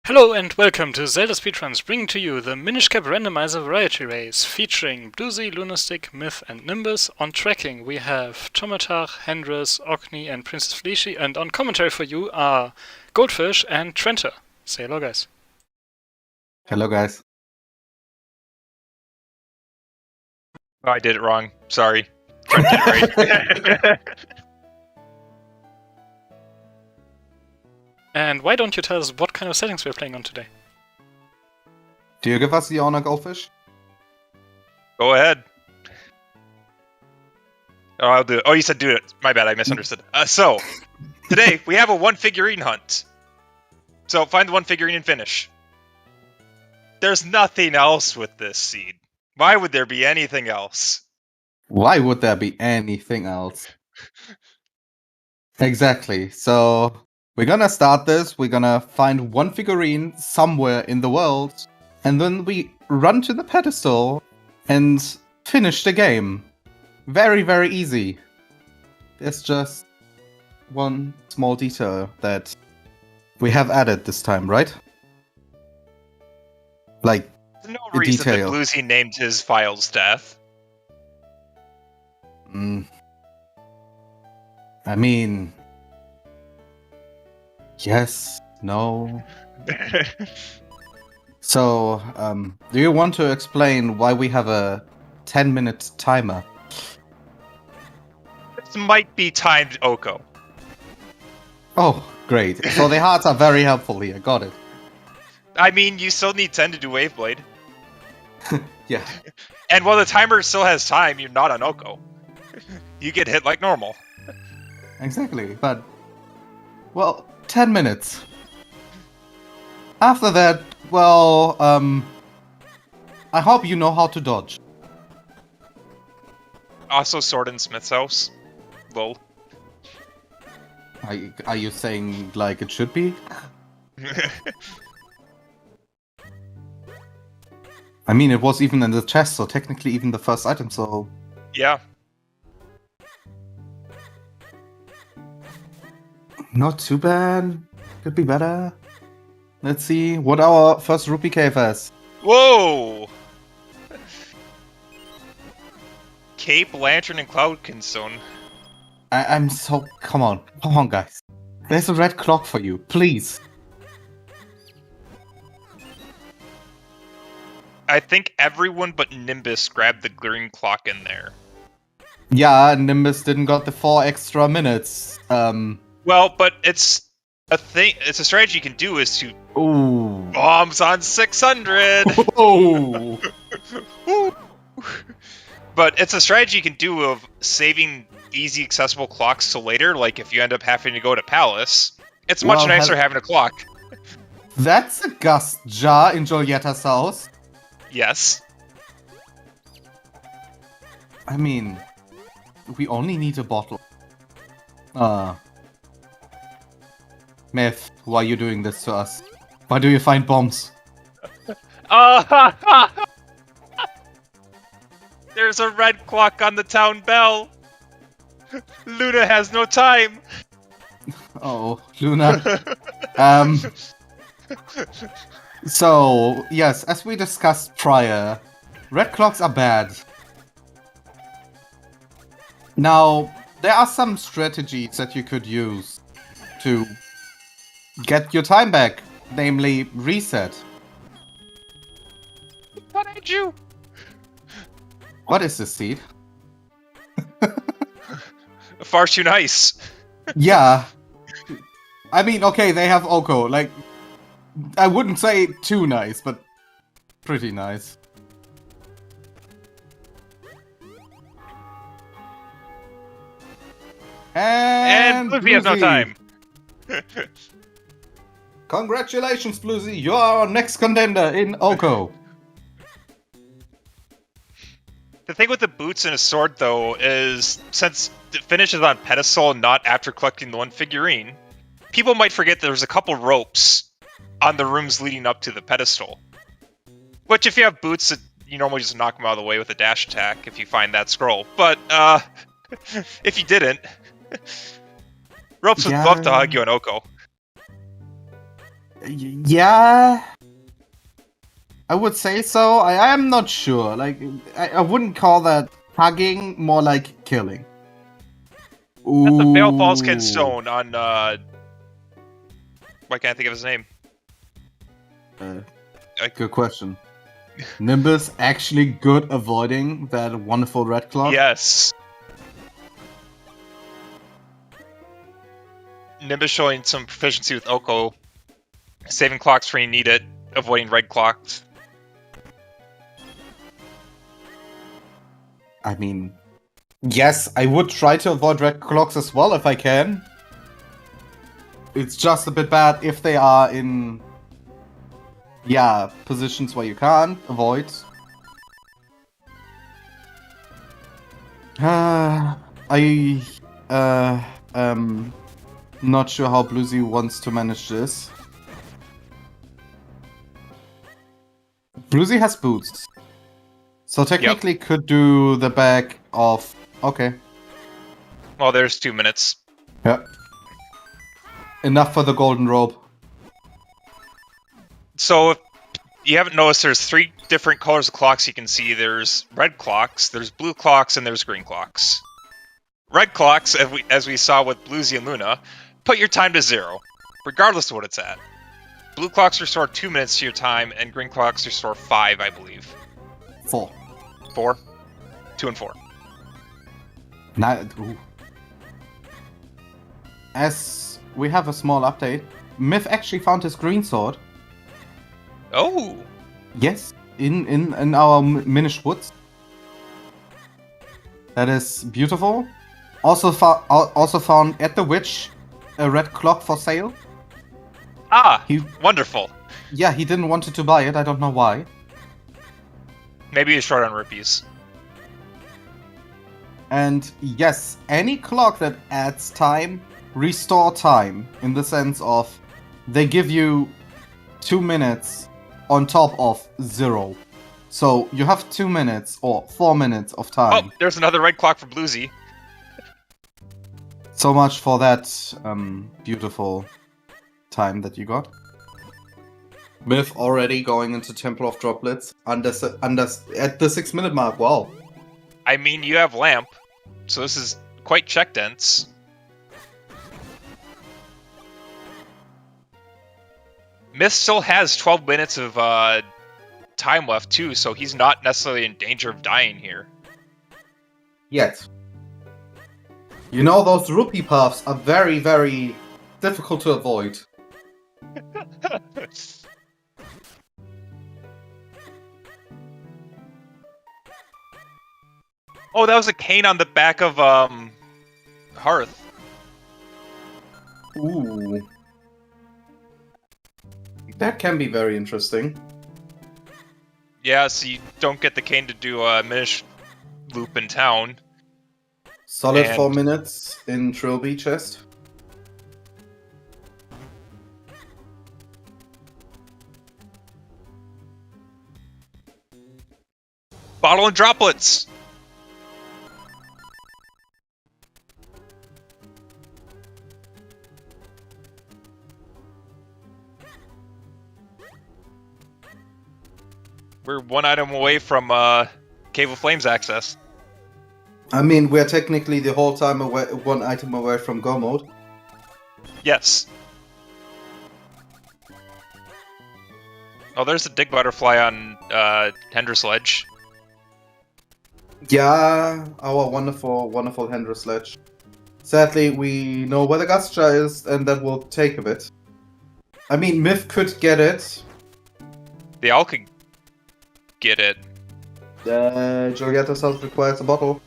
Hello and welcome to ZeldaSpeedRuns, bringing to you the Minish Randomizer variety race, featuring Bluesy, Lunatic, Myth and Nimbus. On tracking we have Tomatar, Hendris, Orkney and Princess Felici, and on commentary for you are Goldfish and Trenter. Say hello, guys. Hello, guys. Oh, I did it wrong. Sorry. Trent did it right. And why don't you tell us what kind of settings we're playing on today? Do you give us the honor, Goldfish? Go ahead. Oh, I'll do it. Oh, you said do it. My bad, I misunderstood. So, today we have a one figurine hunt. So, find the one figurine and finish. There's nothing else with this seed. Why would there be anything else? Why would there be anything else? Exactly. So, we're gonna start this. We're gonna find one figurine somewhere in the world, and then we run to the pedestal and finish the game. Very, very easy. There's just one small detail that we have added this time, right? Like, There's no the reason detail. that Bluesy named his files Death. I mean, yes, no. So, do you want to explain why we have a 10-minute timer? This might be timed Oko. Oh, great. So the hearts are very helpful here. Got it. I mean, you still need 10 to do Waveblade. Yeah. And while the timer still has time, you're not on Oko. You get hit like normal. Exactly. But, well, 10 minutes. After that, well, I hope you know how to dodge. Also, Sword in Smith's house. Lol. Are you saying like it should be? I mean, it was even in the chest, so technically even the first item, so... Yeah. Not too bad. Could be better. Let's see what our first rupee cave has. Whoa! Cape, Lantern, and Cloudkinstone. I'm so... Come on, guys. There's a red clock for you, please. I think everyone but Nimbus grabbed the green clock in there. Yeah, Nimbus didn't got the 4 extra minutes. Well, but it's a thing. It's a strategy you can do is to Ooh. bombs on 600. Oh. But it's a strategy you can do of saving easy accessible clocks till later. Like if you end up having to go to Palace, it's much Well, nicer having a clock. That's a gust jar in Jolietta's house. Yes. I mean, we only need a bottle. Myth, why are you doing this to us? Why do you find bombs? There's a red clock on the town bell. Luna has no time. Oh, Luna. So, yes, as we discussed prior, red clocks are bad. Now, there are some strategies that you could use to get your time back, namely reset. What did you? What is this seed? Far too nice. Yeah. I mean, okay, they have Oko. Like, I wouldn't say too nice, but pretty nice. And Bluesy has no Bluesy. time. Congratulations, Bluesy. You are our next contender in Oko. The thing with the boots and a sword, though, is since it finishes on pedestal and not after collecting the one figurine, people might forget there's a couple ropes on the rooms leading up to the pedestal. Which, if you have boots, you normally just knock them out of the way with a dash attack if you find that scroll. But, if you didn't, ropes would love to hug you on Oko. Yeah, I would say so. I am not sure. Like, I wouldn't call that hugging, more like killing. That's the Vale Falls Ooh. Stone on, why can't I think of his name? Good question. Nimbus actually good avoiding that wonderful red clock? Yes. Nimbus showing some proficiency with Oko. Saving clocks when you need it, avoiding red clocks. I mean, yes, I would try to avoid red clocks as well if I can. It's just a bit bad if they are in, yeah, positions where you can't avoid. Not sure how Bluesy wants to manage this. Bluesy has boots. So technically could do the back of... Okay. Well, there's 2 minutes. Yeah. Enough for the golden robe. So, if you haven't noticed, there's 3 different colors of clocks you can see. There's red clocks, there's blue clocks, and there's green clocks. Red clocks, as we saw with Bluesy and Luna, put your time to 0, regardless of what it's at. Blue clocks restore 2 minutes to your time, and green clocks restore 5, I believe. 4. 4? 2 and 4. Ooh. As we have a small update, Myth actually found his green sword. Oh! Yes, in our Minish woods. That is beautiful. Also found at the witch a red clock for sale. Ah! Wonderful. Yeah, he didn't want to buy it. I don't know why. Maybe he's short on rupees. And yes, any clock that adds time, restore time. In the sense of, they give you 2 minutes on top of 0. So you have 2 minutes or 4 minutes of time. Oh, there's another red clock for Bluesy. So much for that beautiful time that you got. Myth already going into Temple of Droplets at the 6-minute mark. Wow. I mean, you have Lamp, so this is quite check dense. Myth still has 12 minutes of time left too, so he's not necessarily in danger of dying here. Yet. You know, those rupee paths are very, very difficult to avoid. Oh, that was a cane on the back of Hearth. Ooh. That can be very interesting. Yeah, so you don't get the cane to do a Minish loop in town. Solid 4 minutes in Trilby chest. Bottle and droplets! We're 1 item away from Cave of Flames access. I mean, we're technically the whole time away, 1 item away from Go mode. Yes. Oh, there's a dig butterfly on Hendra Sledge. Yeah, our wonderful, wonderful Hendra Sledge. Sadly, we know where the Gustra is, and that will take a bit. I mean, Myth could get it. They all could get it. Julietta South requires a bottle.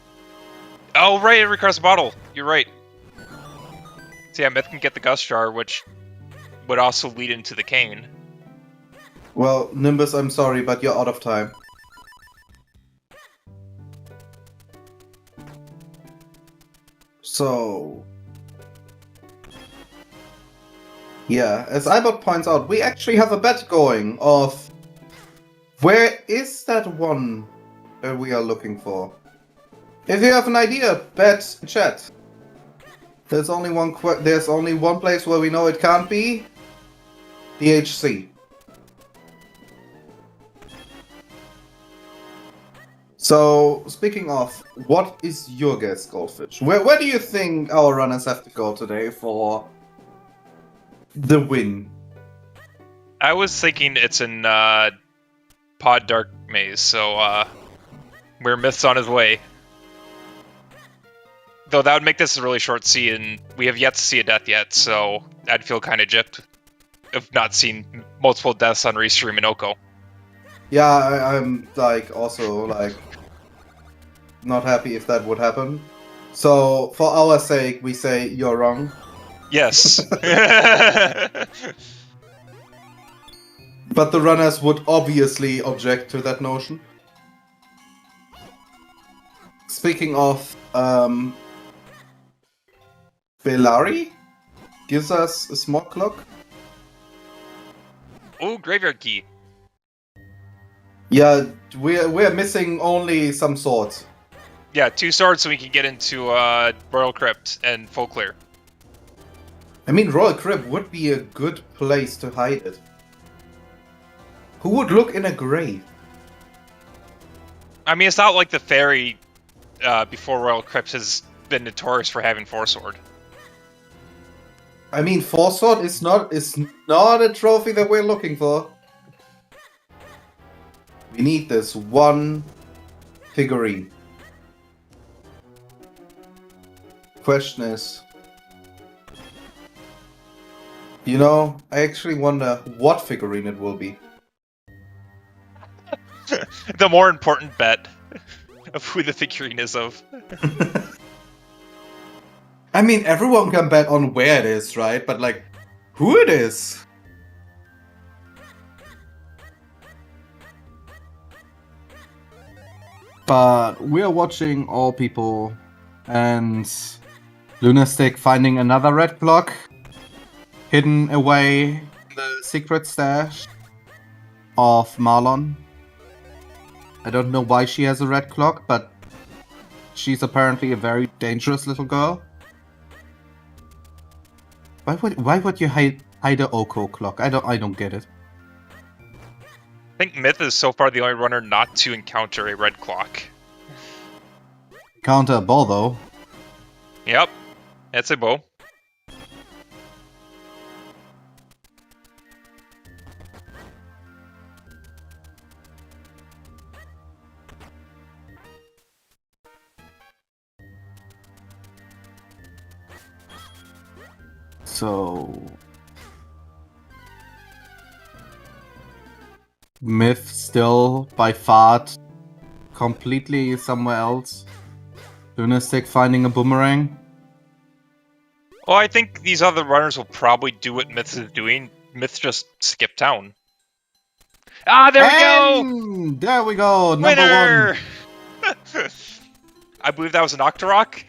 Oh, right, it requires a bottle. You're right. So yeah, Myth can get the Gust Jar, which would also lead into the cane. Well, Nimbus, I'm sorry, but you're out of time. So... yeah, as Ibot points out, we actually have a bet going of... where is that one that we are looking for? If you have an idea, bet in chat. There's only one place where we know it can't be. DHC. So, speaking of, what is your guess, Goldfish? Where do you think our runners have to go today for the win? I was thinking it's in Pod Dark Maze, so where Myth's on his way. Though that would make this a really short sea, and we have yet to see a death yet, so I'd feel kind of gypped of not seeing multiple deaths on Restream and Oko. Yeah, I'm like also like not happy if that would happen. So for our sake, we say you're wrong. Yes. But the runners would obviously object to that notion. Speaking of, Belari gives us a small clock. Oh, graveyard key. Yeah, we're missing only some swords. Yeah, 2 swords so we can get into Royal Crypt and full clear. I mean, Royal Crypt would be a good place to hide it. Who would look in a grave? I mean, it's not like the fairy before Royal Crypt has been notorious for having 4-sword. I mean, 4-sword is not a trophy that we're looking for. We need this one figurine. Question is, I actually wonder what figurine it will be. The more important bet of who the figurine is of. I mean, everyone can bet on where it is, right? But like, who it is? But we're watching all people and Lunastick finding another red clock hidden away in the secret stash of Marlon. I don't know why she has a red clock, but she's apparently a very dangerous little girl. Why would you hide a Oko clock? I don't get it. I think Myth is so far the only runner not to encounter a red clock. Counter a ball though. Yep, that's a bow. So Myth still by far completely somewhere else. Lunastick finding a boomerang. Well, I think these other runners will probably do what Myth is doing. Myth just skip town. Ah, there we go! There we go! Winner! Number 1! I believe that was an Octorok?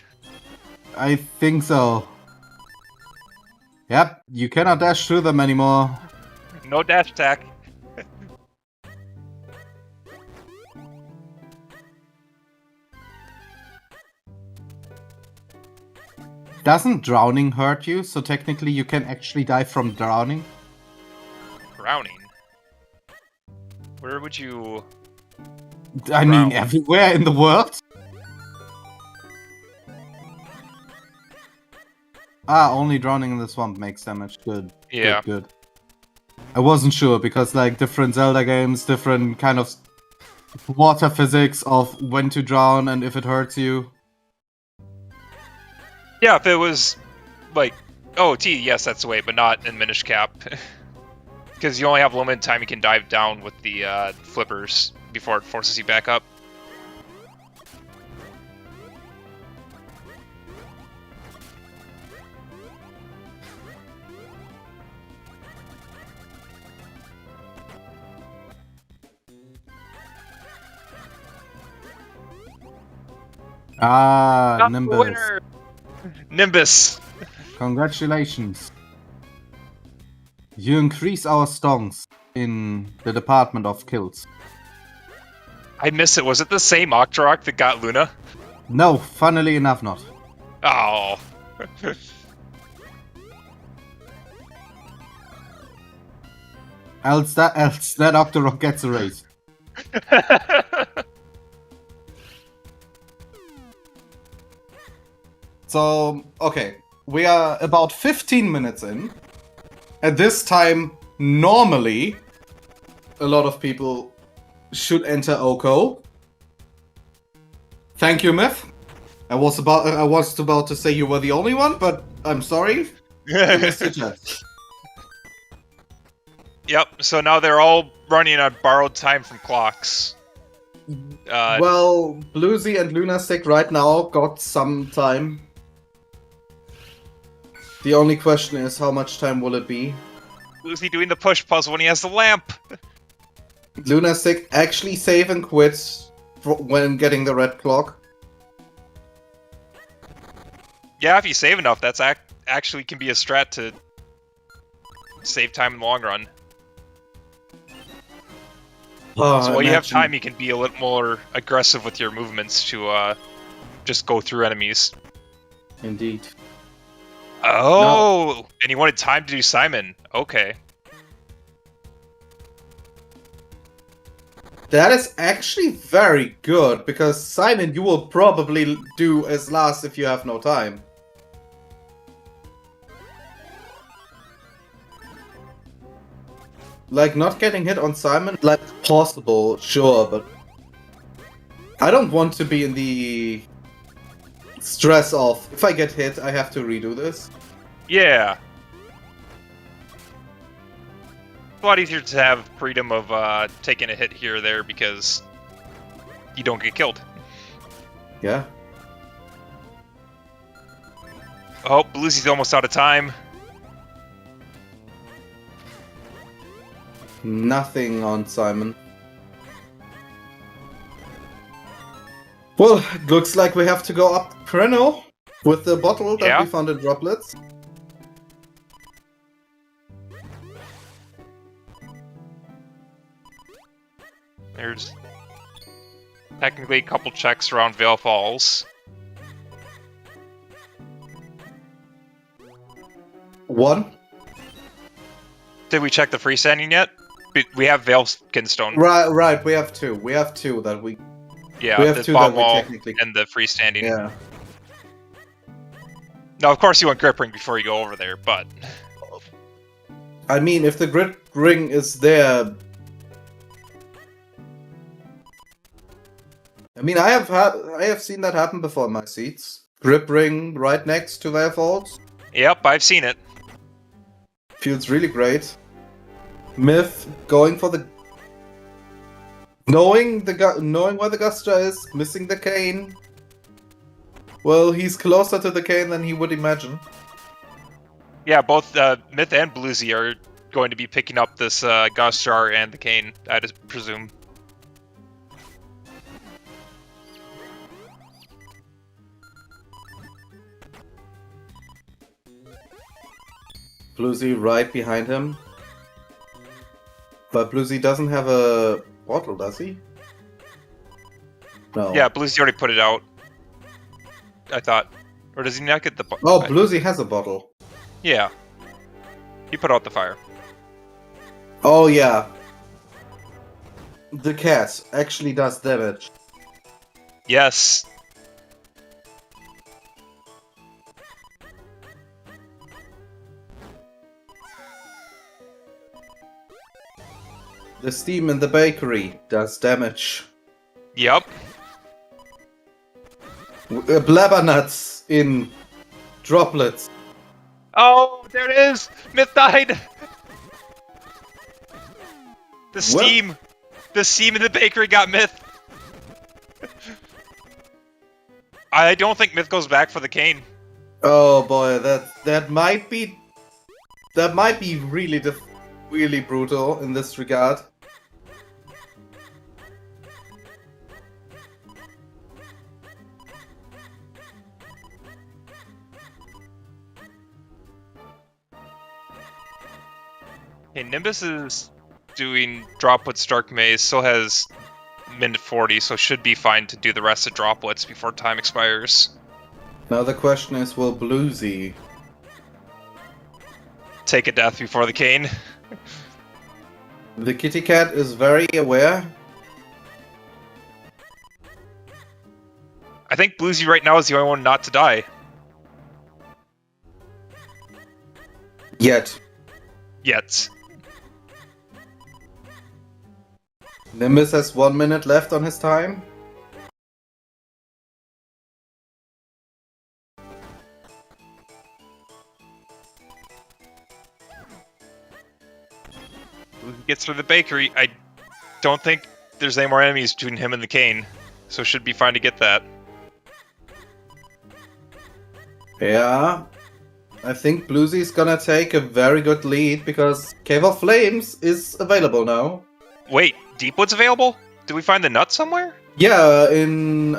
I think so. Yep, you cannot dash through them anymore. No dash attack. Doesn't drowning hurt you? So technically you can actually die from drowning? Drowning? Where would you... I mean, everywhere in the world? Ah, only drowning in the swamp makes damage. Good. Yeah. Good. I wasn't sure because like different Zelda games, different kind of water physics of when to drown and if it hurts you. Yeah, if it was like, oh, yes, that's the way, but not in Minish Cap. Because you only have limited time you can dive down with the flippers before it forces you back up. Ah, Nimbus. Winner! Nimbus! Congratulations. You increase our stonks in the department of kills. I miss it. Was it the same Octorok that got Luna? No, funnily enough not. Oh. Else that Octorok gets erased. So, okay. We are about 15 minutes in. At this time, normally, a lot of people should enter Oko. Thank you, Myth. I was about to say you were the only one, but I'm sorry. I missed your chance. Yep, so now they're all running on borrowed time from clocks. Well, Bluesy and Lunastick right now got some time. The only question is, how much time will it be? Who's he doing the push puzzle when he has the lamp? Lunastick actually save and quit when getting the red clock. Yeah, if you save enough, that's actually can be a strat to save time in the long run. So while you have time, you can be a little more aggressive with your movements to just go through enemies. Indeed. Oh, and you wanted time to do Simon. Okay. That is actually very good, because Simon, you will probably do as last if you have no time. Like, not getting hit on Simon, like, possible, sure, but I don't want to be in the stress of, if I get hit, I have to redo this. Yeah. A lot easier to have freedom of taking a hit here or there because you don't get killed. Yeah. Oh, Bluesy's almost out of time. Nothing on Simon. Well, looks like we have to go up Preno with the bottle that we found in Droplets. There's technically a couple checks around Vale Falls. One. Did we check the freestanding yet? We have Vale Skinstone. Right. We have two. We have two that we. Yeah, we have the two bottom that we wall technically. and the freestanding. Yeah. Now, of course, you want grip ring before you go over there, but I mean, if the grip ring is there. I mean, I have seen that happen before in my seats. Grip ring right next to their faults. Yep, I've seen it. Feels really great. Myth going for the knowing where the Gustra is, missing the cane. Well, he's closer to the cane than he would imagine. Yeah, both Myth and Bluesy are going to be picking up this Gauss Jar and the cane, I presume. Bluesy right behind him. But Bluesy doesn't have a bottle, does he? No. Yeah, Bluesy already put it out. I thought. Or does he not get the bottle? Oh, Bluesy has a bottle. Yeah. He put out the fire. Oh, yeah. The cat actually does damage. Yes. The steam in the bakery does damage. Yep. Blabber nuts in droplets. Oh, there it is! Myth died! The steam! The steam in the bakery got Myth! I don't think Myth goes back for the cane. Oh boy, that might be really brutal in this regard. Okay, Nimbus is doing Droplets Dark Maze, so has minute 40, so should be fine to do the rest of Droplets before time expires. Now the question is, will Bluesy Take a death before the cane. The kitty cat is very aware. I think Bluesy right now is the only one not to die. Yet. Nimbus has 1 minute left on his time. Bluesy gets through the bakery. I don't think there's any more enemies between him and the cane, so should be fine to get that. Yeah. I think Bluesy's gonna take a very good lead because Cave of Flames is available now. Wait, Deepwood's available? Did we find the nut somewhere? Yeah, in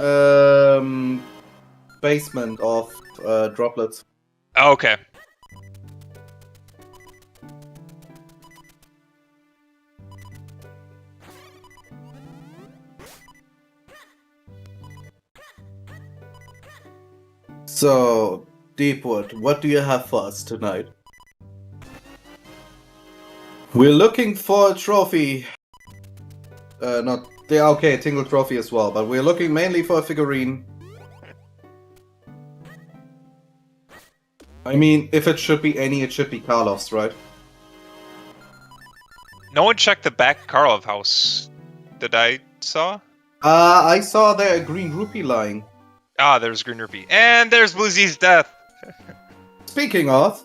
basement of droplets. Oh, okay. So, Deepwood, what do you have for us tonight? We're looking for a trophy. Okay, a Tingle trophy as well, but we're looking mainly for a figurine. I mean, if it should be any, it should be Karloff's, right? No one checked the back Karlov house that I saw? I saw there a green rupee lying. Ah, there's Green Rupee. And there's Bluesy's death! Speaking of,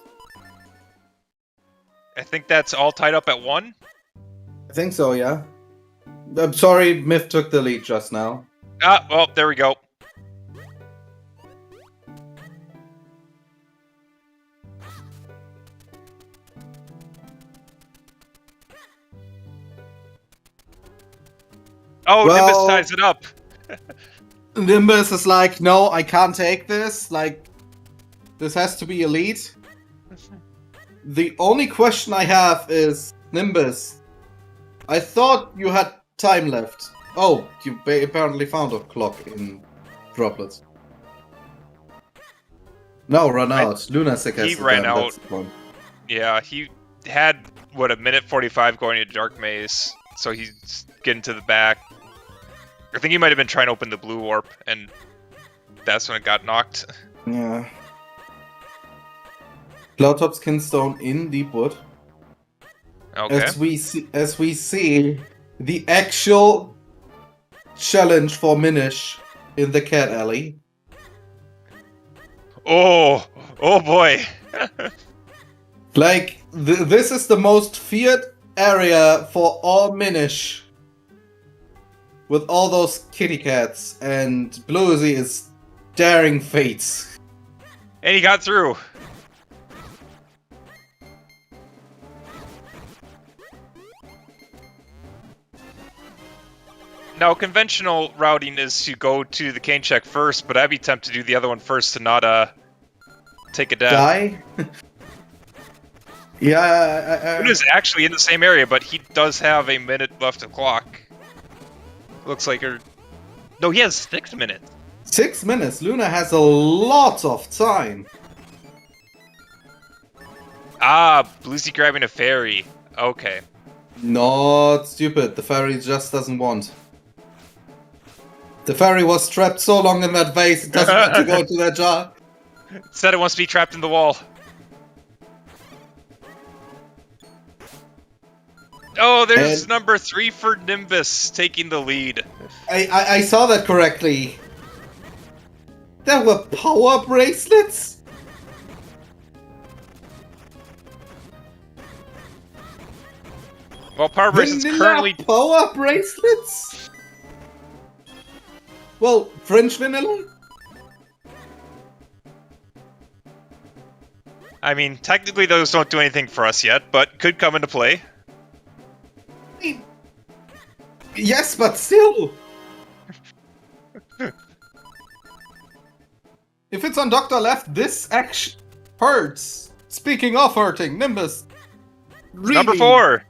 I think that's all tied up at 1? I think so, yeah. I'm sorry, Myth took the lead just now. Ah, well, there we go. Oh, Well- Nimbus ties it up! Nimbus is like, no, I can't take this. Like, this has to be elite. The only question I have is, Nimbus, I thought you had time left. Oh, you apparently found a clock in droplets. No, run out. Lunasec has he the ran time, out. that's the point. Yeah, he had, what, a minute 45 going into Dark Maze, so he's getting to the back. I think he might have been trying to open the blue warp, and that's when it got knocked. Yeah. Cloudtop's Kinstone in Deepwood. Okay. As we see the actual challenge for Minish in the cat alley. Oh boy. Like, this is the most feared area for all Minish. With all those kitty cats, and Bluesy is daring fates. And he got through. Now, conventional routing is to go to the cane check first, but I'd be tempted to do the other one first to not take a death. Die? Yeah, Luna's actually in the same area, but he does have a minute left of clock. Looks like no, he has 6 minutes. 6 minutes. Luna has a lot of time. Ah, Bluesy grabbing a fairy. Okay. Not stupid. The fairy just doesn't want. The fairy was trapped so long in that vase, it doesn't want to go into that jar. Said it wants to be trapped in the wall. Oh, there's And- number 3 for Nimbus taking the lead. I saw that correctly. There were power bracelets? Well, Power Bracelet's Vanilla currently... power bracelets? Well, French vanilla? I mean, technically those don't do anything for us yet, but could come into play. Yes, but still. If it's on Dr. Left, this action hurts. Speaking of hurting, Nimbus. Really, Number 4!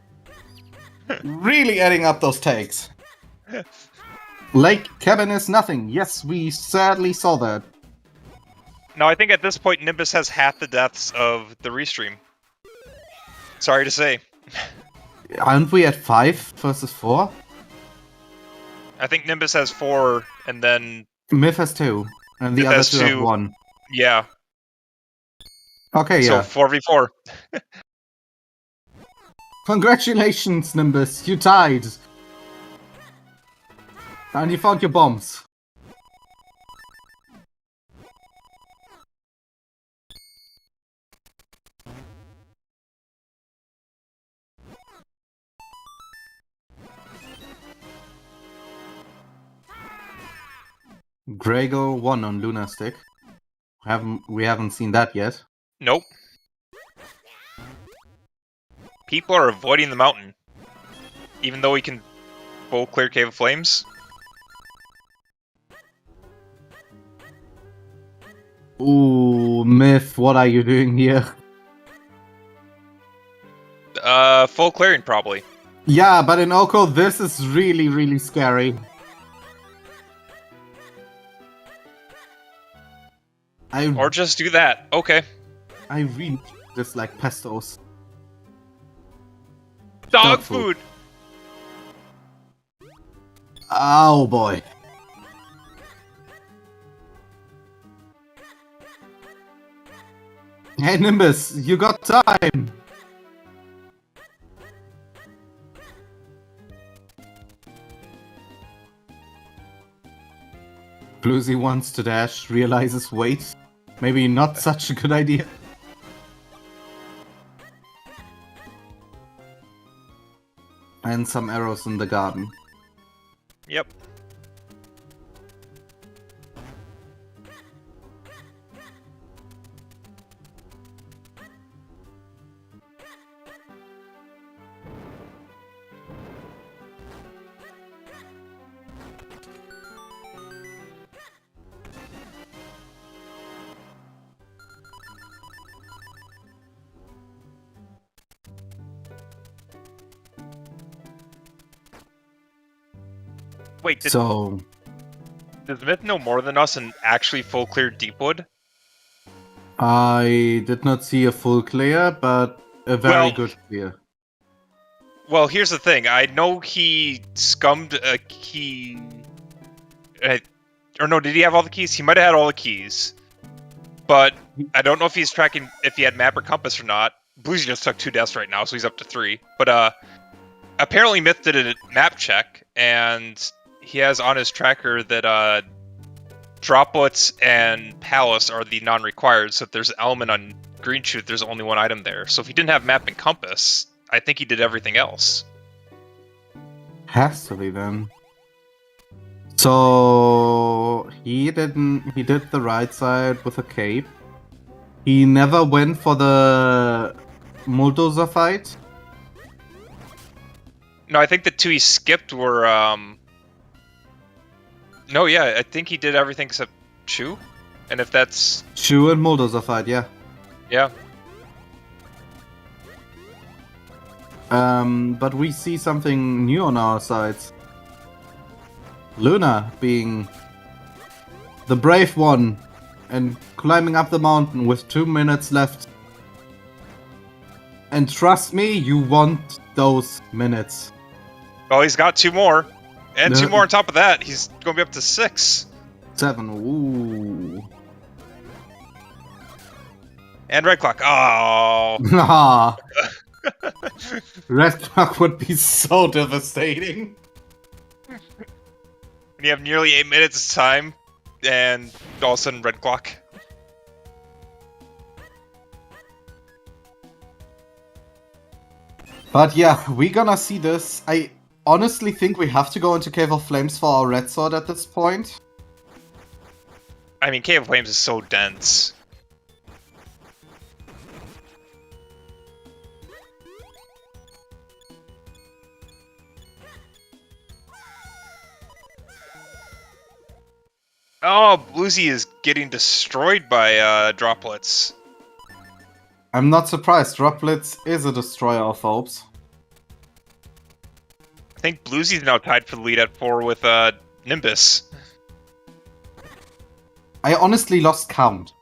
really adding up those takes. Lake cabin is nothing. Yes, we sadly saw that. Now, I think at this point, Nimbus has half the deaths of the restream. Sorry to say. Aren't we at 5 versus 4? I think Nimbus has 4, and then Myth has 2, and the Myth other has 2 have 2. 1. Yeah. Okay, So yeah. 4v4. Congratulations, Nimbus, you tied! And you found your bombs. Grago won on Lunar Stick. We haven't seen that yet. Nope. People are avoiding the mountain. Even though we can full clear Cave of Flames. Ooh, Myth, what are you doing here? Full clearing probably. Yeah, but in Oko, this is really, really scary. Or just do that. Okay. I really dislike pestos. Dog food! Oh boy. Hey Nimbus, you got time! Bluesy wants to dash, realizes wait, maybe not such a good idea. And some arrows in the garden. Yep. Wait, So, does Myth know more than us and actually full clear Deepwood? I did not see a full clear, but a very Well- good clear. Well, here's the thing. I know he scummed a key... or no, did he have all the keys? He might have had all the keys. But I don't know if he's tracking... if he had map or compass or not. Bluesy just took 2 deaths right now, so he's up to 3. But, apparently Myth did a map check, and he has on his tracker that, droplets and palace are the non-required, so if there's an element on Green Shoot, there's only 1 item there. So if he didn't have map and compass, I think he did everything else. Has to be then. So he did the right side with a cape. He never went for the Muldozer fight. No, I think the 2 he skipped were, No, yeah, I think he did everything except Chew. And if that's... Shu and Muldozer fight, yeah. Yeah. But we see something new on our side. Luna being the brave one and climbing up the mountain with 2 minutes left. And trust me, you want those minutes. Well, he's got 2 more. And No. 2 more on top of that. He's going to be up to 6. 7, ooh. And Red Clock. Oh. Ah. Red Clock would be so devastating. When you have nearly 8 minutes of time, and all of a sudden Red Clock. But yeah, we're gonna see this. I honestly think we have to go into Cave of Flames for our red sword at this point. I mean, Cave of Flames is so dense. Oh, Bluesy is getting destroyed by droplets. I'm not surprised. Droplets is a destroyer of hopes. I think Bluesy's now tied for the lead at 4 with Nimbus. I honestly lost count.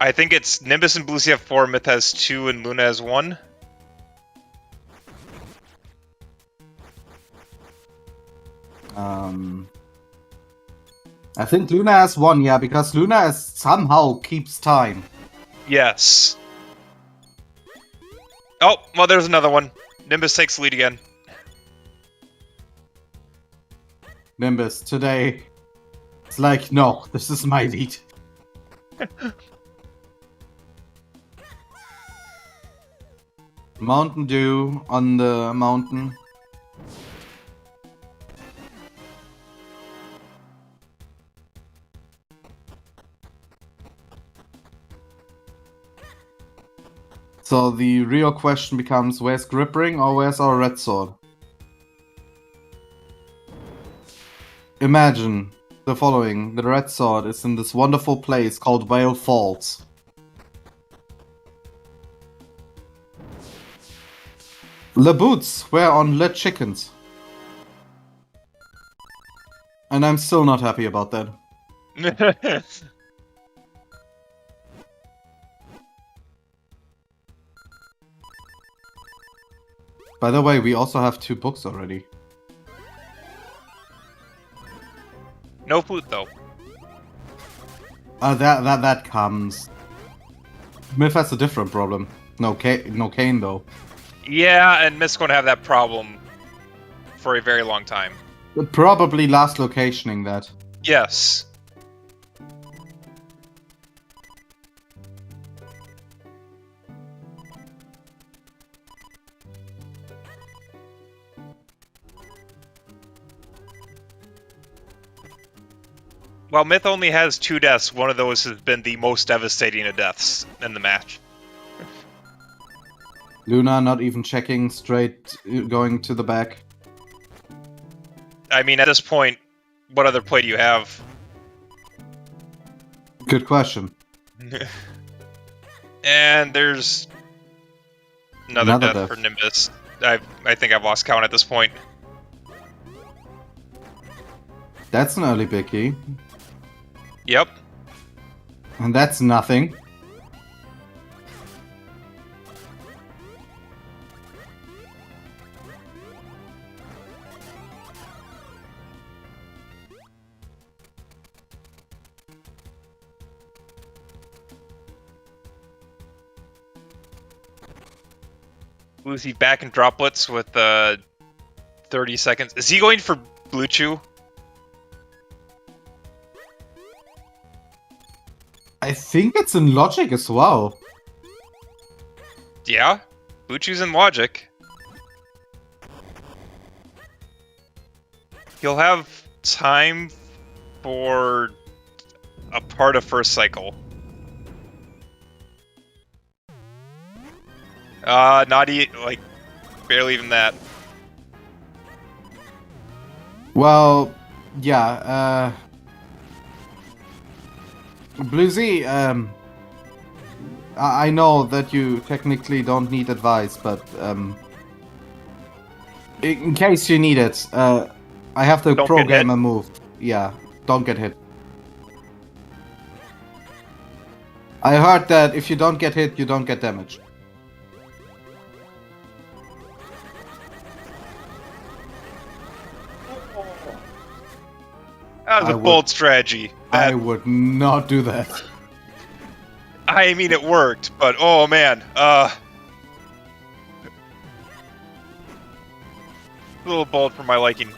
I think it's Nimbus and Blue Sea have 4, Myth has 2, and Luna has 1. I think Luna has 1, yeah, because Luna somehow keeps time. Yes. Oh, well, there's another one. Nimbus takes the lead again. Nimbus, today, it's like, no, this is my lead. Mountain Dew on the mountain. So the real question becomes, where's Grip Ring or where's our red sword? Imagine the following. The red sword is in this wonderful place called Vale Falls. The boots were on lit chickens. And I'm still not happy about that. By the way, we also have 2 books already. No food, though. That comes. Myth has a different problem. No cane though. Yeah, and Myth's going to have that problem for a very long time. Probably last locationing that. Yes. While Myth only has 2 deaths, one of those has been the most devastating of deaths in the match. Luna not even checking, straight going to the back. I mean, at this point, what other play do you have? Good question. And there's another death for Nimbus. I think I've lost count at this point. That's an early biggie. Yep. And that's nothing. Lucy back in droplets with 30 seconds. Is he going for Blue Chew? I think it's in logic as well. Yeah, Blue Chew's in logic. He'll have time for a part of first cycle. Like, barely even that. Well, yeah, Bluesy, I know that you technically don't need advice, but in case you need it, I have the pro gamer move. Yeah, don't get hit. I heard that if you don't get hit, you don't get damage. That was a bold strategy. I would not do that. I mean, it worked, but oh man, a little bold for my liking.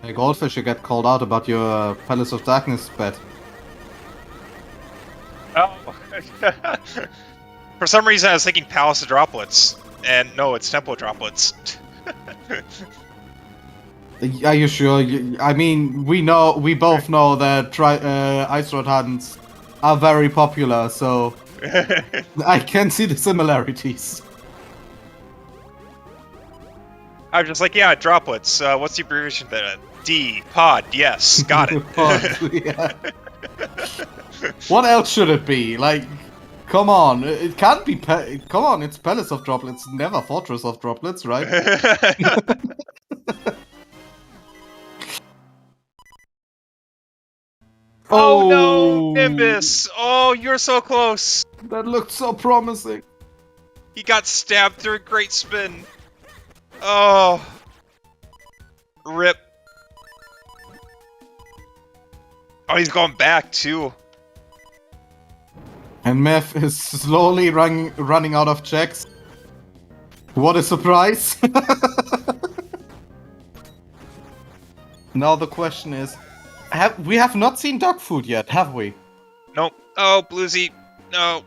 Hey, Goldfish, you get called out about your Palace of Darkness bet. Oh. For some reason, I was thinking Palace of Droplets, and no, it's Temple of Droplets. Are you sure? I mean, we both know that Ice Road hunts are very popular, so I can see the similarities. I was just like, yeah, Droplets. What's the abbreviation there? D. Pod. Yes, got it. Pod, yeah. What else should it be? Like, Come on, it can't be. Come on, it's Palace of Droplets, never Fortress of Droplets, right? Oh no, Nimbus! Oh, you're so close! That looked so promising. He got stabbed through a great spin. Oh. Rip. Oh, he's going back too. And Meth is slowly running out of checks. What a surprise! Now the question is, we have not seen dog food yet, have we? Nope. Oh, Bluesy. No.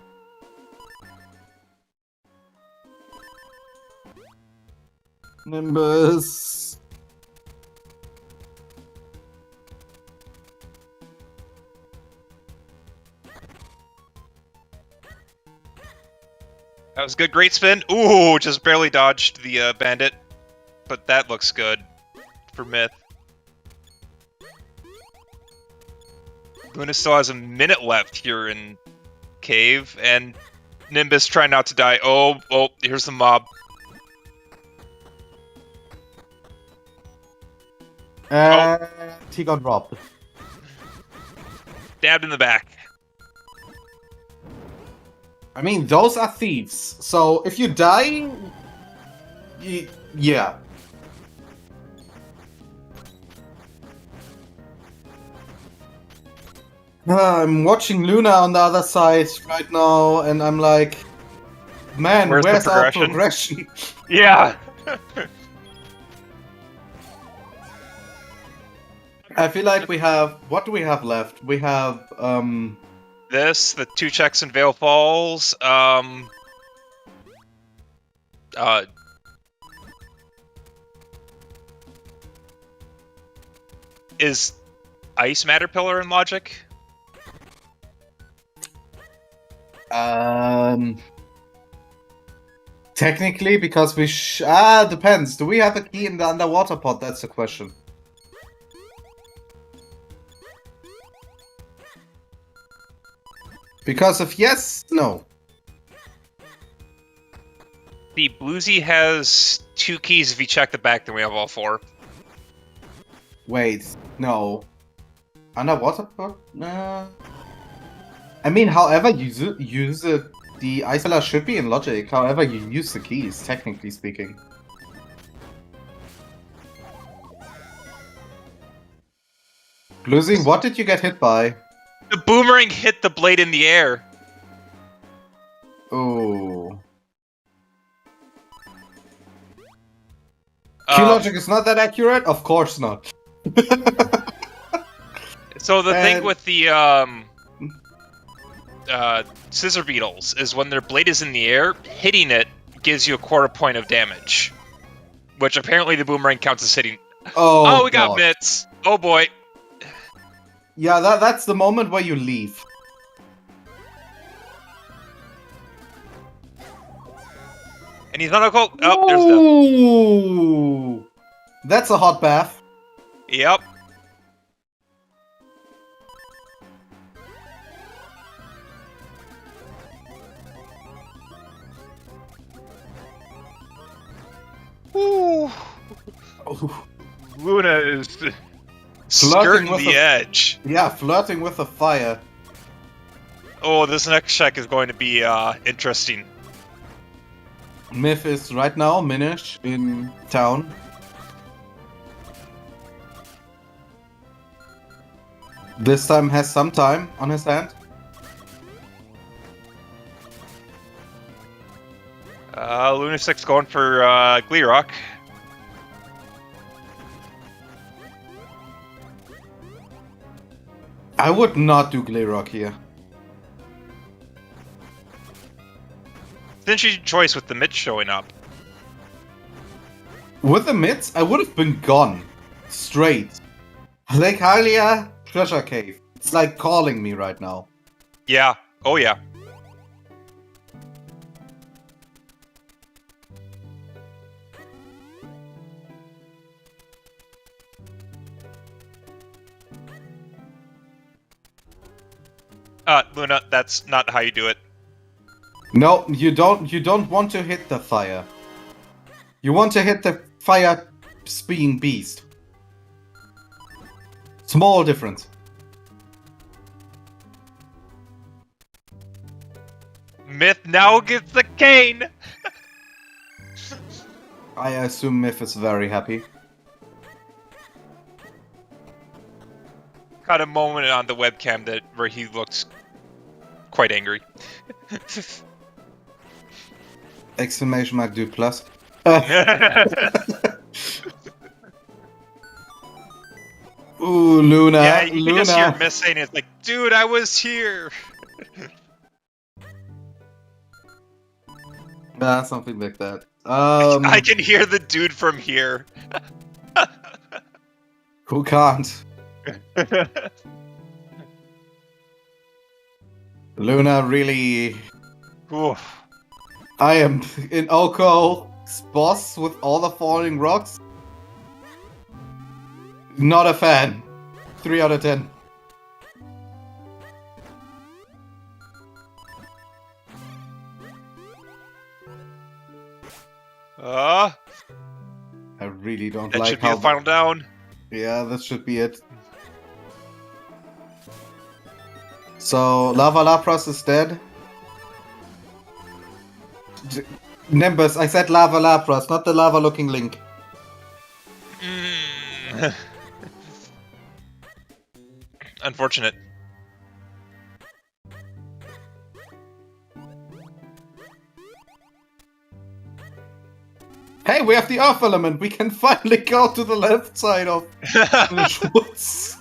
Nimbus. That was a good. Great spin. Ooh, just barely dodged the bandit. But that looks good for Myth. Luna still has a minute left here in Cave, and Nimbus trying not to die. Oh, here's the mob. He got robbed. Stabbed in the back. I mean, those are thieves. So if you die, yeah. I'm watching Luna on the other side right now, and I'm like, man, where's our progression? Yeah. I feel like we have. What do we have left? We have This, the 2 checks in Vale Falls, is Ice Matter Pillar in Logic? Technically, because we depends. Do we have a key in the underwater pod? That's the question. Because if yes, no. The Bluesy has 2 keys. If you check the back, then we have all 4. Wait, no. Underwater pod? I mean, however you use it, the ice pillar should be in logic. However you use the keys, technically speaking. Bluesy, what did you get hit by? The boomerang hit the blade in the air. Oh. Key logic is not that accurate? Of course not. So the thing with the scissor beetles is when their blade is in the air, hitting it gives you a 1/4 point of damage. Which apparently the boomerang counts as hitting. Oh, we got mitts. Oh boy. Yeah, that's the moment where you leave. And he's not a cult. Oh, there's death. Ooh, that's a hot bath. Yep. Ooh. Luna is skirting the edge. Yeah, flirting with the fire. Oh, this next check is going to be interesting. Myth is right now Minish in town. This time has some time on his hand. Lunastic's going for Gleerock. I would not do Gleerock here. It's an interesting choice with the Mitch showing up. With the mids, I would have been gone. Straight. Lake Hylia, Treasure Cave. It's like calling me right now. Yeah. Oh, yeah. Luna, that's not how you do it. No, you don't. You don't want to hit the fire. You want to hit the fire being beast. Small difference. Myth now gets the cane! I assume Myth is very happy. Got a moment on the webcam where he looks quite angry. Exclamation mark dude plus. Ooh, Luna. Yeah, you Luna. can just hear Myth saying it's like, dude, I was here! Something like that. I can hear the dude from here. Who can't? Luna really... Oof. I am in Oko's boss with all the falling rocks. Not a fan. 3 out of 10. I really don't That like should be how... the final down. Yeah, that should be it. So, Lava Lapras is dead. Nimbus, I said Lava Lapras, not the lava-looking Link. Unfortunate. Hey, we have the Earth element. We can finally go to the left side of the woods.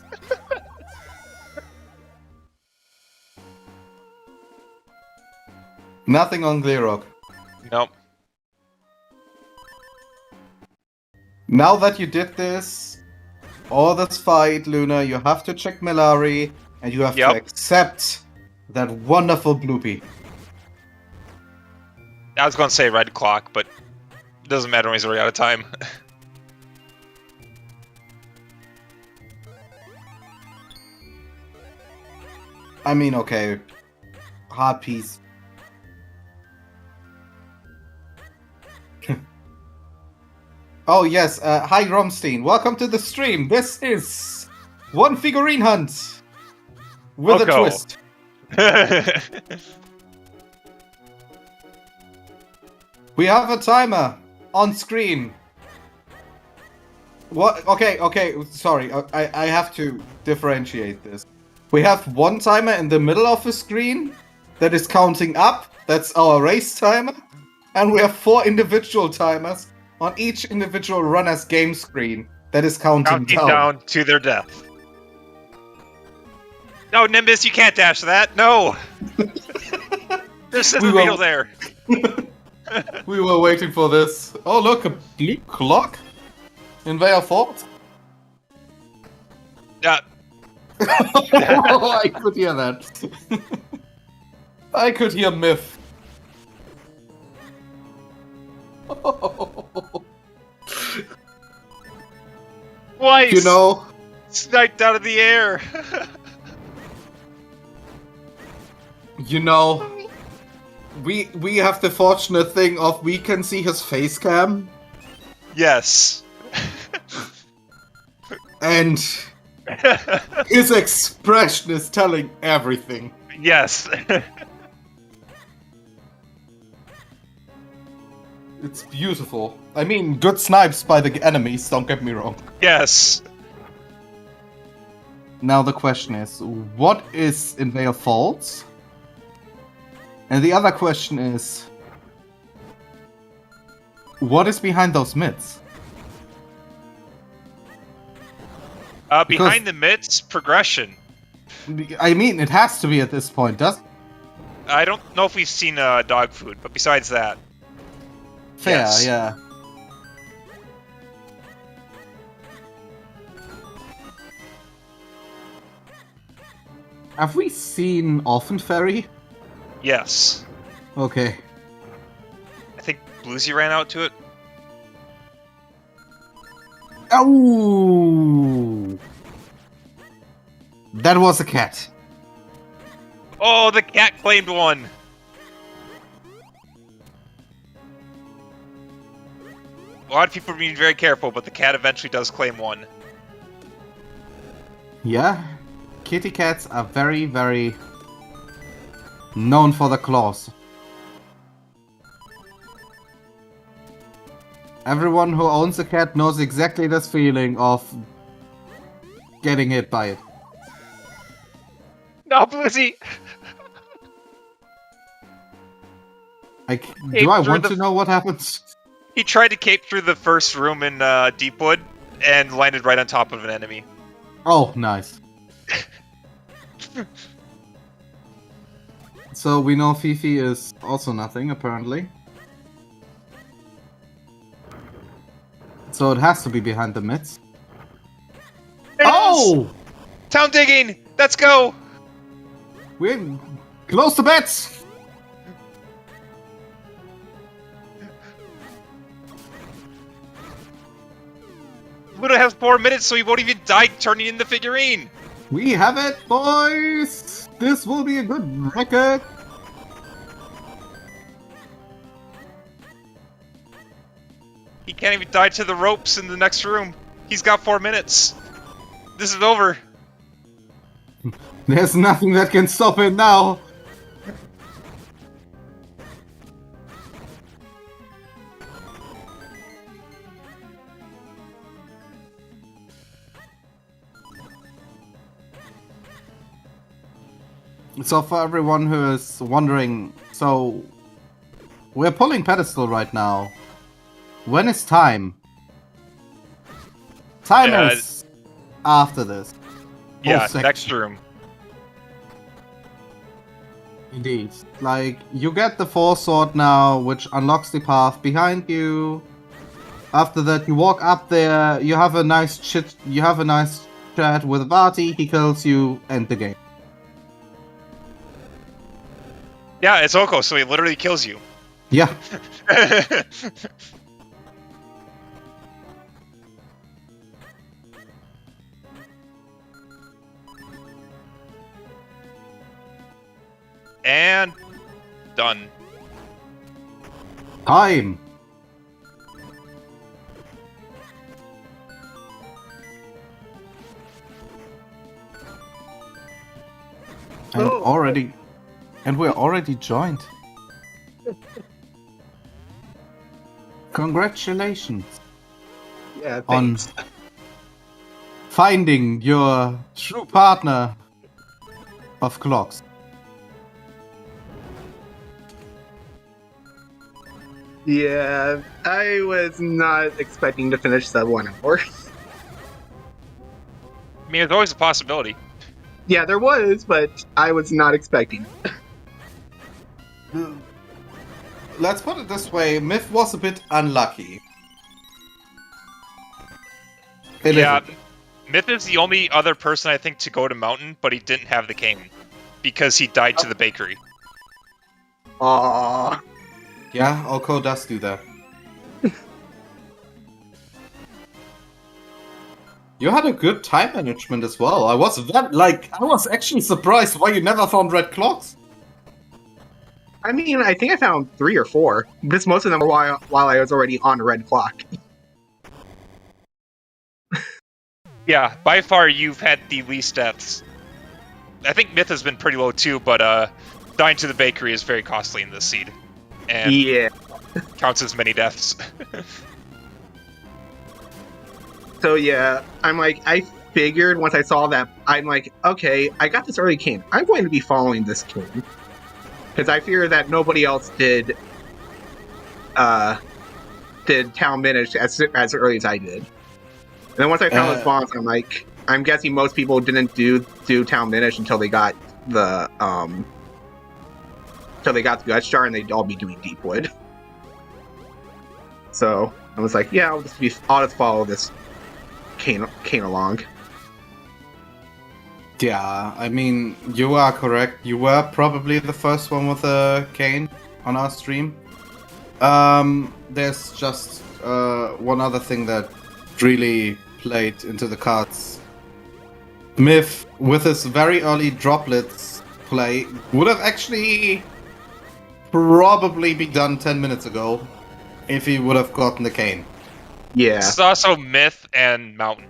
Nothing on Gleerock. Nope. Now that you did this, all this fight, Luna, you have to check Milari, and you have to accept that wonderful bloopy. I was gonna say red clock, but it doesn't matter when he's already out of time. I mean, okay. Hard piece. Oh yes, hi Romstein. Welcome to the stream. This is one figurine hunt with a twist. We have a timer on screen. What? Okay. Sorry, I have to differentiate this. We have one timer in the middle of the screen that is counting up. That's our race timer, and we have 4 individual timers on each individual runner's game screen that is counting down to their death. No, Nimbus, you can't dash that. No. There's Scissor Beetle there. We were waiting for this. Oh look, a blue clock in Vale Fort. Yeah. Oh, I could hear that. I could hear Myth. Twice! You know... Sniped out of the air! You know... We have the fortunate thing of we can see his face cam. Yes. And... his expression is telling everything. Yes. It's beautiful. I mean, good snipes by the enemies, don't get me wrong. Yes. Now the question is, what is in Vale Falls? And the other question is, what is behind those myths? Behind the myths, progression. I mean, it has to be at this point, does? I don't know if we've seen dog food, but besides that, Fair, yes. Yeah. Have we seen Orphan Fairy? Yes. Okay. I think Bluesy ran out to it. Oh! That was a cat. Oh, the cat claimed one. A lot of people are being very careful, but the cat eventually does claim one. Yeah, kitty cats are very, very known for the claws. Everyone who owns a cat knows exactly this feeling of getting hit by it. No, Blizzy! Do I want to know what happens? He tried to cape through the first room in Deepwood and landed right on top of an enemy. Oh, nice. So we know Fifi is also nothing, apparently. So it has to be behind the midst. There it is! Oh! Town digging! Let's go! We're close to bets! Ludo has 4 minutes, so he won't even die turning in the figurine! We have it, boys! This will be a good record! He can't even die to the ropes in the next room. He's got 4 minutes. This is over. There's nothing that can stop it now! So for everyone who is wondering, so we're pulling pedestal right now. When is time? Time is after this. Yeah, section. next room. Indeed. Like, you get the Force Sword now, which unlocks the path behind you. After that, you walk up there, you have a nice chat with Vati, he kills you, end the game. Yeah, it's Oko, so he literally kills you. Yeah. And done. Time! And we're already joined. Congratulations Yeah, on thanks. finding your true partner of clocks. Yeah, I was not expecting to finish that 1 hour. I mean, it's always a possibility. Yeah, there was, but I was not expecting it. Let's put it this way, Myth was a bit unlucky. Yeah, Myth is the only other person I think to go to Mountain, but he didn't have the cane. Because he died to the bakery. Aww. Yeah, Oko does do that. You had a good time management as well. I was actually surprised why you never found red clocks. I mean, I think I found 3 or 4. Because most of them were while I was already on a red clock. Yeah, by far you've had the least deaths. I think Myth has been pretty low too, but dying to the bakery is very costly in this seed. And Yeah. counts as many deaths. So yeah, I'm like, I figured once I saw that, I'm like, okay, I got this early cane. I'm going to be following this cane. Because I fear that nobody else did Town Minish as early as I did. And then once I found the spawns, I'm like, I'm guessing most people didn't do Town Minish until they got the Gut Jar, and they'd all be doing Deepwood. So I was like, yeah, I'll just follow this cane along. Yeah, I mean, you are correct. You were probably the first one with a cane on our stream. There's just one other thing that really played into the cards. Myth, with his very early droplets play, would have actually probably been done 10 minutes ago if he would have gotten the cane. Yeah. This is also Myth and Mountain.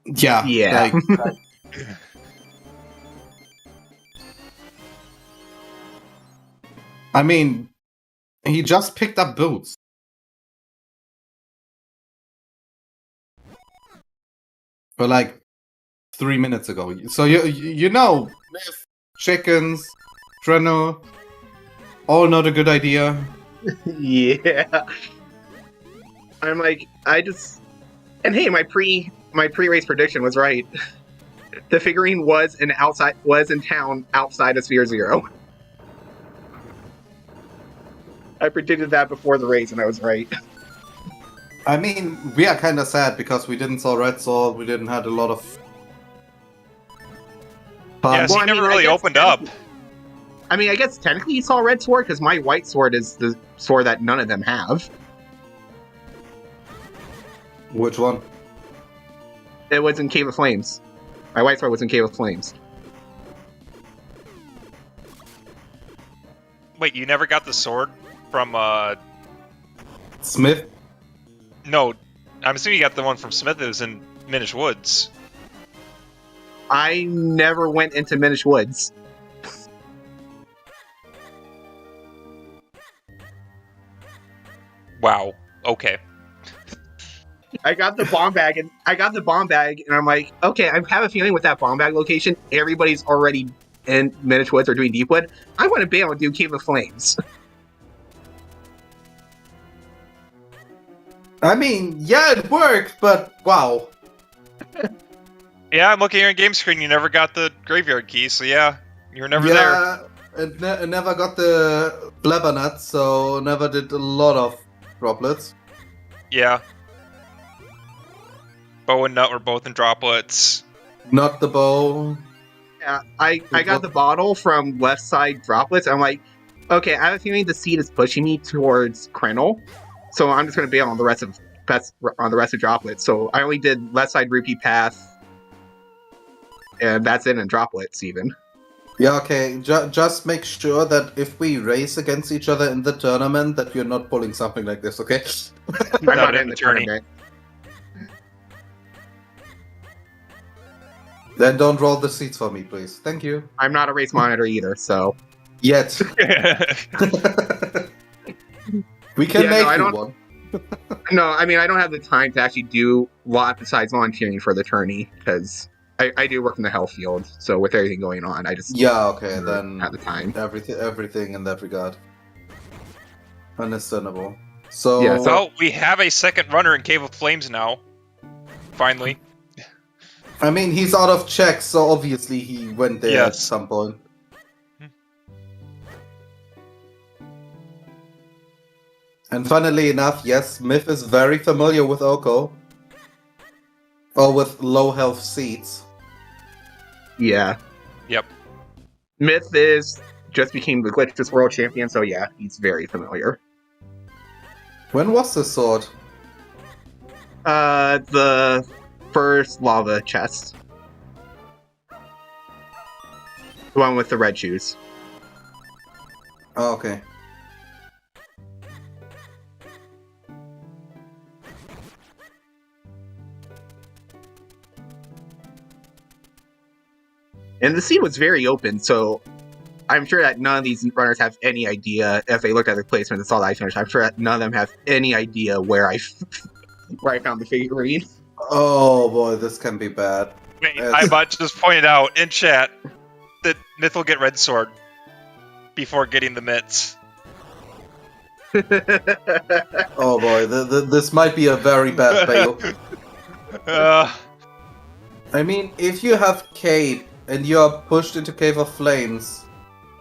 Yeah. Yeah. I mean, he just picked up boots. For like 3 minutes ago. So you know, chickens, Treno, all not a good idea. Yeah. I'm like, and hey, my pre-race prediction was right. The figurine was in town outside of Sphere Zero. I predicted that before the race, and I was right. I mean, we are kind of sad because we didn't saw Red Sword. We didn't had a lot of fun. Yeah, so Well, he I never mean, I really guess opened up. I mean, I guess technically you saw Red Sword because my White Sword is the sword that none of them have. Which one? It was in Cave of Flames. My White Sword was in Cave of Flames. Wait, you never got the sword from, Smith? No, I'm assuming you got the one from Smith that was in Minish Woods. I never went into Minish Woods. Wow. Okay. I got the bomb bag, and I'm like, okay, I have a feeling with that bomb bag location, everybody's already in Minish Woods or doing Deepwood. I want to be able to do Cave of Flames. I mean, yeah, it worked, but wow. Yeah, I'm looking here in game screen. You never got the graveyard key, so yeah, you were never there. Yeah, it never got the blabber nuts, so never did a lot of droplets. Yeah. Bow and Nut were both in droplets. Not the bow. Yeah, I got the bottle from left side droplets. I'm like, okay, I have a feeling the seed is pushing me towards Krenel, so I'm just going to bail on the rest of droplets. So I only did left side repeat path, and that's it in droplets even. Yeah, okay. Just make sure that if we race against each other in the tournament, that you're not pulling something like this, okay? I'm not in the tourney. tournament. Then don't roll the seats for me, please. Thank you. I'm not a race monitor either, so Yet. We can Yeah, no, make I you don't- one. no, I mean I don't have the time to actually do a lot besides volunteering for the tourney because I do work in the health field. So with everything going on, I just Yeah, okay, never then have the time. everything in that regard. Understandable. So, Yeah, so- Well, we have a second runner in Cave of Flames now. Finally. I mean, he's out of checks, so obviously he went there at Yes. some point. And funnily enough, yes, Myth is very familiar with Oko. Or with low health seats. Yeah. Yep. Myth is just became the Glitches World Champion, so yeah, he's very familiar. When was this sword? The first lava chest. The one with the red shoes. Oh, okay. And the scene was very open, so I'm sure that none of these runners have any idea if they look at the placement and saw that I finished. I'm sure that none of them have any idea where I found the figurine. Oh boy, this can be bad. Wait, Yes. I about just pointed out in chat that Myth will get Red Sword before getting the mitts. Oh boy, this might be a very bad bail. I mean, if you have Cape and you are pushed into Cave of Flames,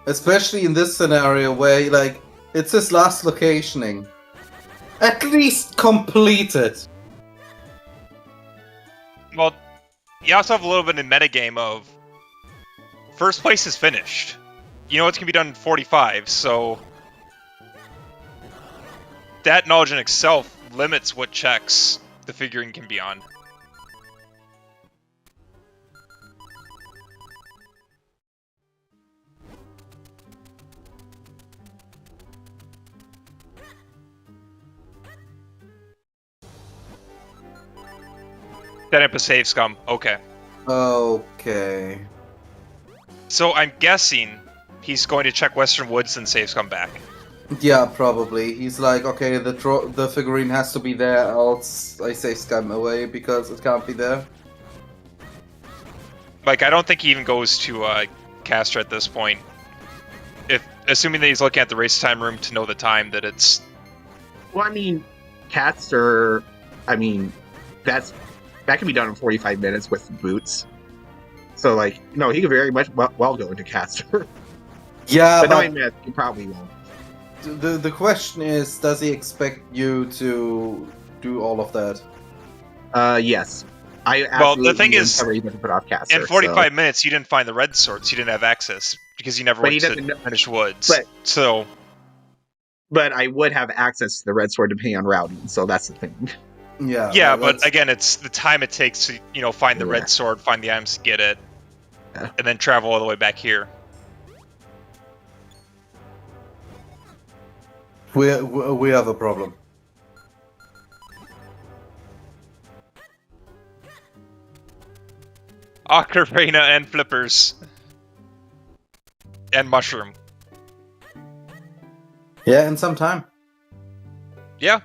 especially in this scenario where, like, it's his last locationing, at least complete it. Well, you also have a little bit of metagame of first place is finished. You know it's gonna be done in 45, so that knowledge in itself limits what checks the figurine can be on. Then up a save scum. Okay. Okay. So I'm guessing he's going to check Western Woods and save scum back. Yeah, probably. He's like, okay, the figurine has to be there, else I say scum away because it can't be there. Like, I don't think he even goes to Castor at this point. Assuming that he's looking at the race time room to know the time that it's... Well, I mean, Catster, I mean, that can be done in 45 minutes with boots. So, like, no, he could very much well go into Catster. Yeah, but but knowing that, he probably won't. the question is, does he expect you to do all of that? Yes. I Well, the thing is, he doesn't put off Catster. in 45 minutes, you didn't find the red swords. You didn't have access because you never went to Minish Woods. But I would have access to the red sword depending on routing, so that's the thing. Yeah. Yeah, but again, it's the time it takes to find the Yeah. red sword, find the items to get it, Yeah. and then travel all the way back here. we have a problem. Ocarina and Flippers. And Mushroom. Yeah, in some time. Yeah.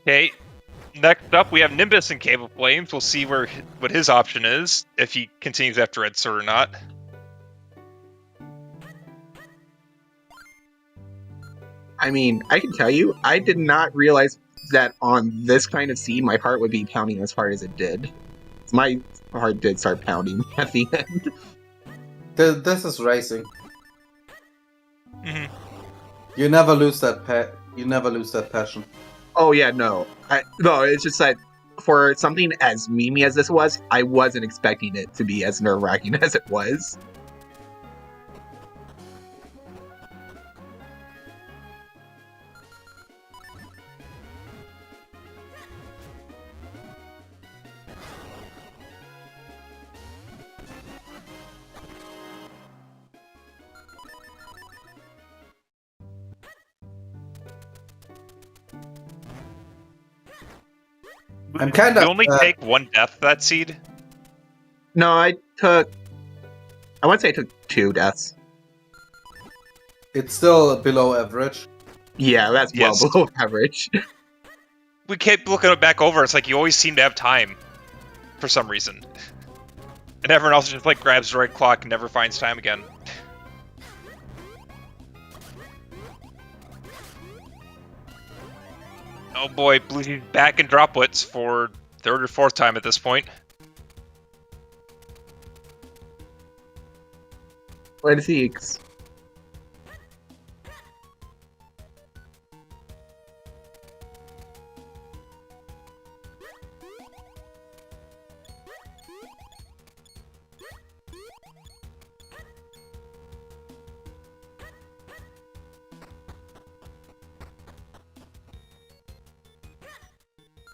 Okay. Next up, we have Nimbus and Cave of Flames. We'll see what his option is, if he continues after Red Sword or not. I mean, I can tell you, I did not realize that on this kind of seed, my heart would be pounding as hard as it did. My heart did start pounding at the end. This is racing. Mhm. You never lose that You never lose that passion. Oh yeah, no. No, it's just that for something as memey as this was, I wasn't expecting it to be as nerve-wracking as it was. I'm kind You of. only take one death that seed? No, I want to say I took 2 deaths. It's still below average. Yeah, that's Yes. well below average. We kept looking it back over. It's like you always seem to have time for some reason. And everyone else just like grabs the right clock and never finds time again. Oh boy, Blue's back in droplets for 3rd or 4th time at this point. What is he?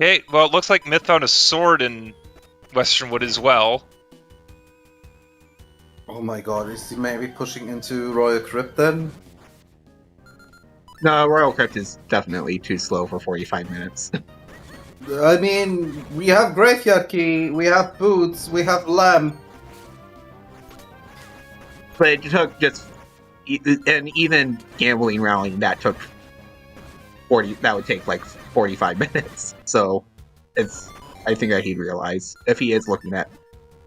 Okay, well, it looks like Myth found a sword in Westernwood as well. Oh my god, is he maybe pushing into Royal Crypt then? No, Royal Crypt is definitely too slow for 45 minutes. I mean, we have Graveyard Key, we have Boots, we have Lamp. But it took just, and even gambling rallying, that took 40. That would take like 45 minutes. So, I think that he'd realize if he is looking at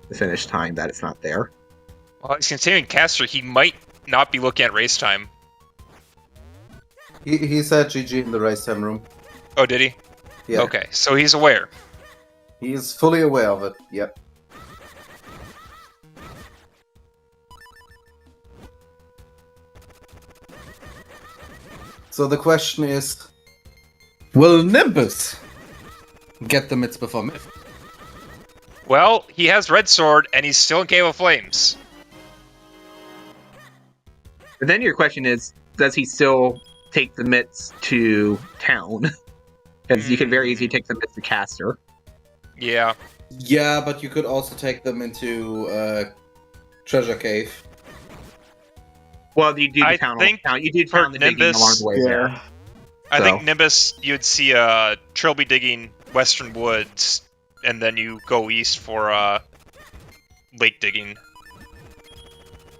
the finish time that it's not there. Well, he's continuing Caster. He might not be looking at race time. He said GG in the race time room. Oh, did he? Yeah. Okay, so he's aware. He is fully aware of it, yep. So the question is, will Nimbus get the mitts before Myth? Well, he has Red Sword, and he's still in Cave of Flames. But then your question is, does he still take the mitts to town? Because you can very easily take the mitts to Caster. Yeah. Yeah, but you could also take them into Treasure Cave. Well, you do I town. think You do for town the digging Nimbus- along the way there. I So- think Nimbus, you'd see Trilby digging Western Woods, and then you go east for lake digging,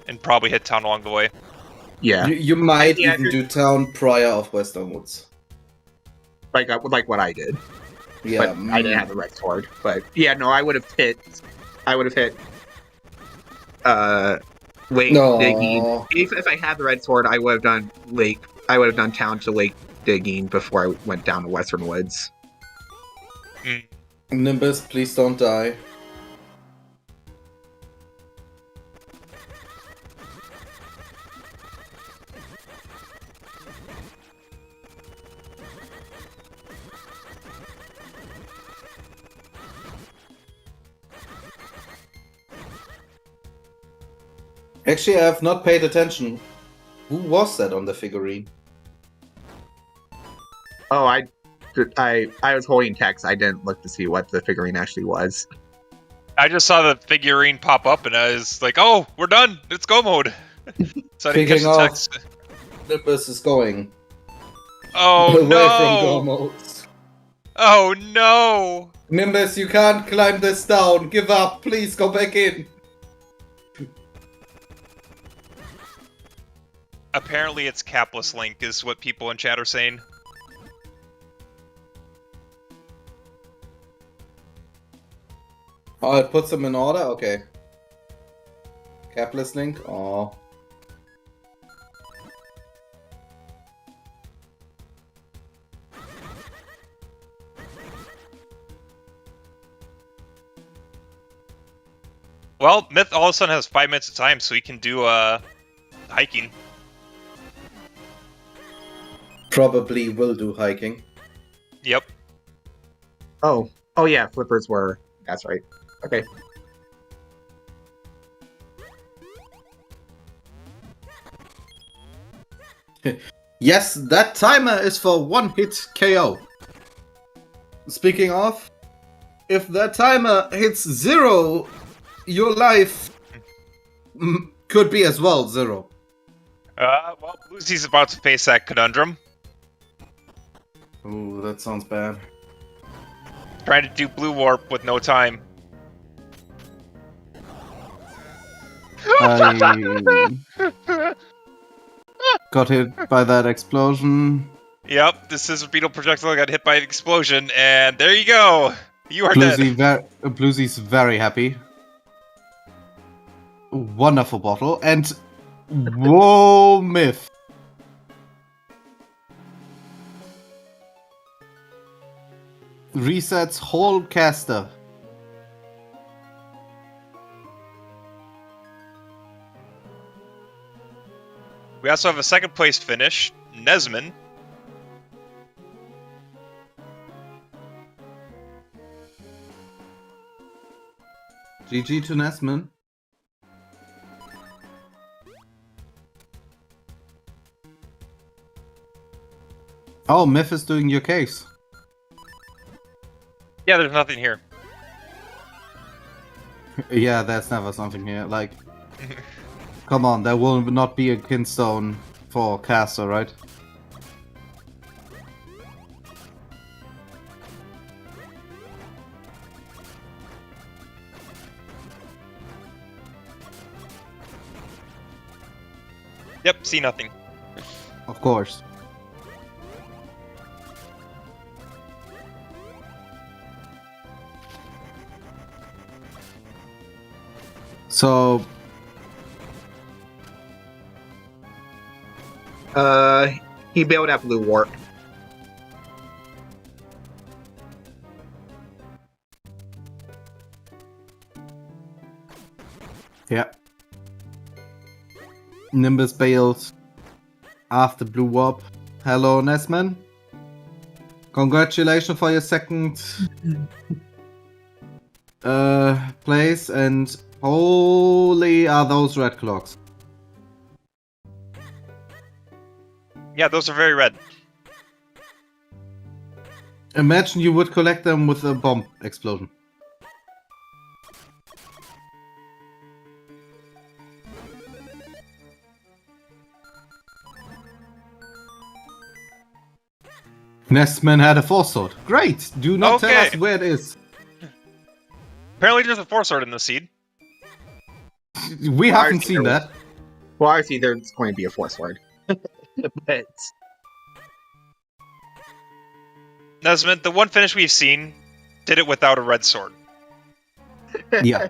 and probably hit town along the way. Yeah, You might Yeah, even do town prior of Western Woods. like what I did, Yeah, but I didn't have the red sword. But yeah, no, I would have hit. Lake No. digging. If I had the red sword, I would have done lake. I would have done town to lake digging before I went down to Western Woods. Nimbus, please don't die. Actually, I have not paid attention. Who was that on the figurine? Oh, I was holding text. I didn't look to see what the figurine actually was. I just saw the figurine pop up, and I was like, "Oh, we're done. It's go mode." So I didn't catch Speaking the of- text. Nimbus is going Oh away from go no! modes. Oh no! Nimbus, you can't climb this down. Give up. Please go back in. Apparently, it's capless Link, is what people in chat are saying. Oh, it puts them in order? Okay. Capless Link? Oh. Well, Myth all of a sudden has 5 minutes of time, so he can do hiking. Probably will do hiking. Yep. Oh yeah, flippers were. That's right. Okay. Yes, that timer is for one hit KO. Speaking of, if that timer hits 0, your life could be as well 0. Well, Lucy's about to face that conundrum. Ooh, that sounds bad. Trying to do blue warp with no time. I got hit by that explosion. Yep, the scissor beetle projectile got hit by an explosion, and there you go! You are dead. Bluesy's very happy. Wonderful bottle. And whoa, Myth. Resets whole caster. We also have a second place finish, Nesman. GG to Nesman. Oh, Myth is doing your case. Yeah, there's nothing here. Yeah, there's never something here. Like, come on, there will not be a kinstone for caster, right? Yep, see nothing. Of course. So, He bailed out blue warp. yeah. Nimbus bails after Blue Warp. Hello, Nesman. Congratulations for your second place, and holy are those red clocks. Yeah, those are very red. Imagine you would collect them with a bomb explosion. Nestman had a 4-sword. Great! Do not tell us Okay. where it is. Apparently there's a 4-sword in the seed. We Well, haven't I seen know. that. Well, obviously there's going to be a force word. But Nesmith, the one finish we've seen did it without a red sword. Yeah.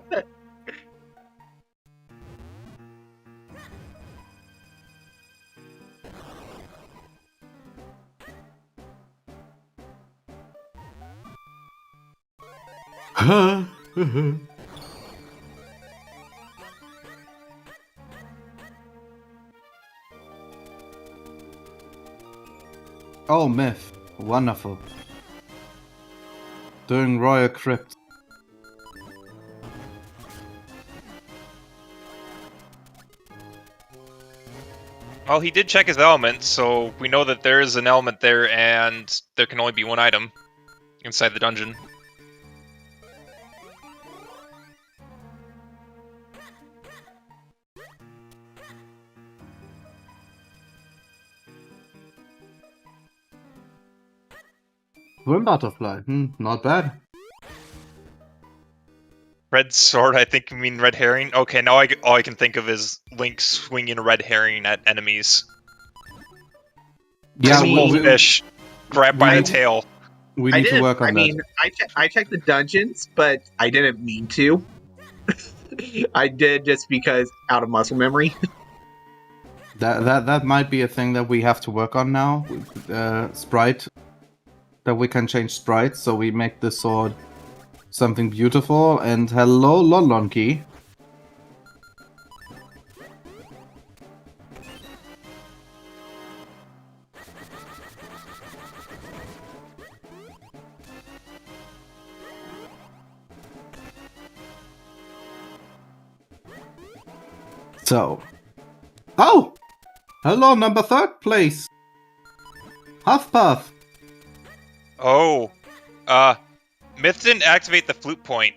Oh, myth. Wonderful. During Royal Crypt. Well, he did check his element, so we know that there is an element there, and there can only be one item inside the dungeon. Swim butterfly. Not bad. Red sword, I think you mean red herring. Okay, now all I can think of is Link swinging a red herring at enemies. Yeah, Just a mean- whole fish grabbed by we- the tail. We I need to didn't. work on I that. mean, I checked the dungeons, but I didn't mean to. I did just because out of muscle memory. That might be a thing that we have to work on now. With, sprite. That we can change sprites, so we make the sword something beautiful. And hello, Lolonki. So. Oh! Hello, number 3rd place. Huffpuff. Oh, Myth didn't activate the flute point.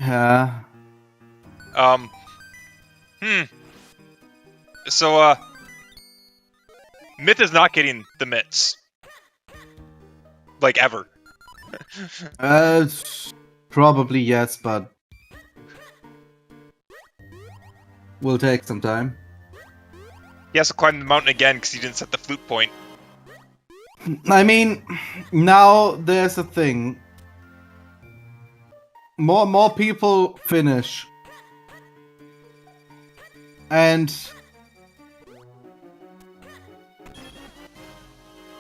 Yeah. So, Myth is not getting the mitts. Like, ever. Probably yes, but will take some time. He has to climb the mountain again because he didn't set the flute point. I mean, now there's a thing. More people finish. And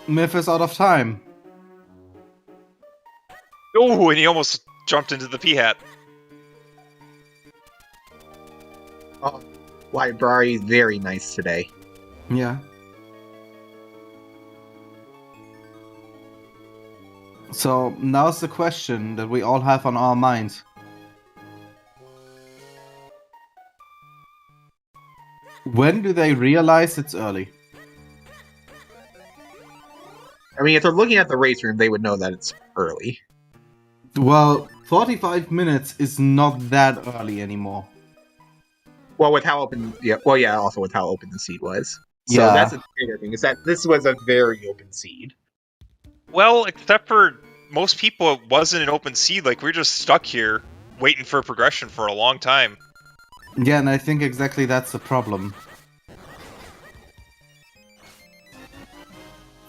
Myth is out of time. Oh, and he almost jumped into the pea hat. Library is very nice today. Yeah. So now's the question that we all have on our minds. When do they realize it's early? I mean, if they're looking at the race room, they would know that it's early. Well, 45 minutes is not that early anymore. Well, with how open, also with how open the seed was. So Yeah. that's a bigger thing. Is that this was a very open seed. Well, except for most people, it wasn't an open seed. Like, we're just stuck here, waiting for progression for a long time. Yeah, and I think exactly that's the problem.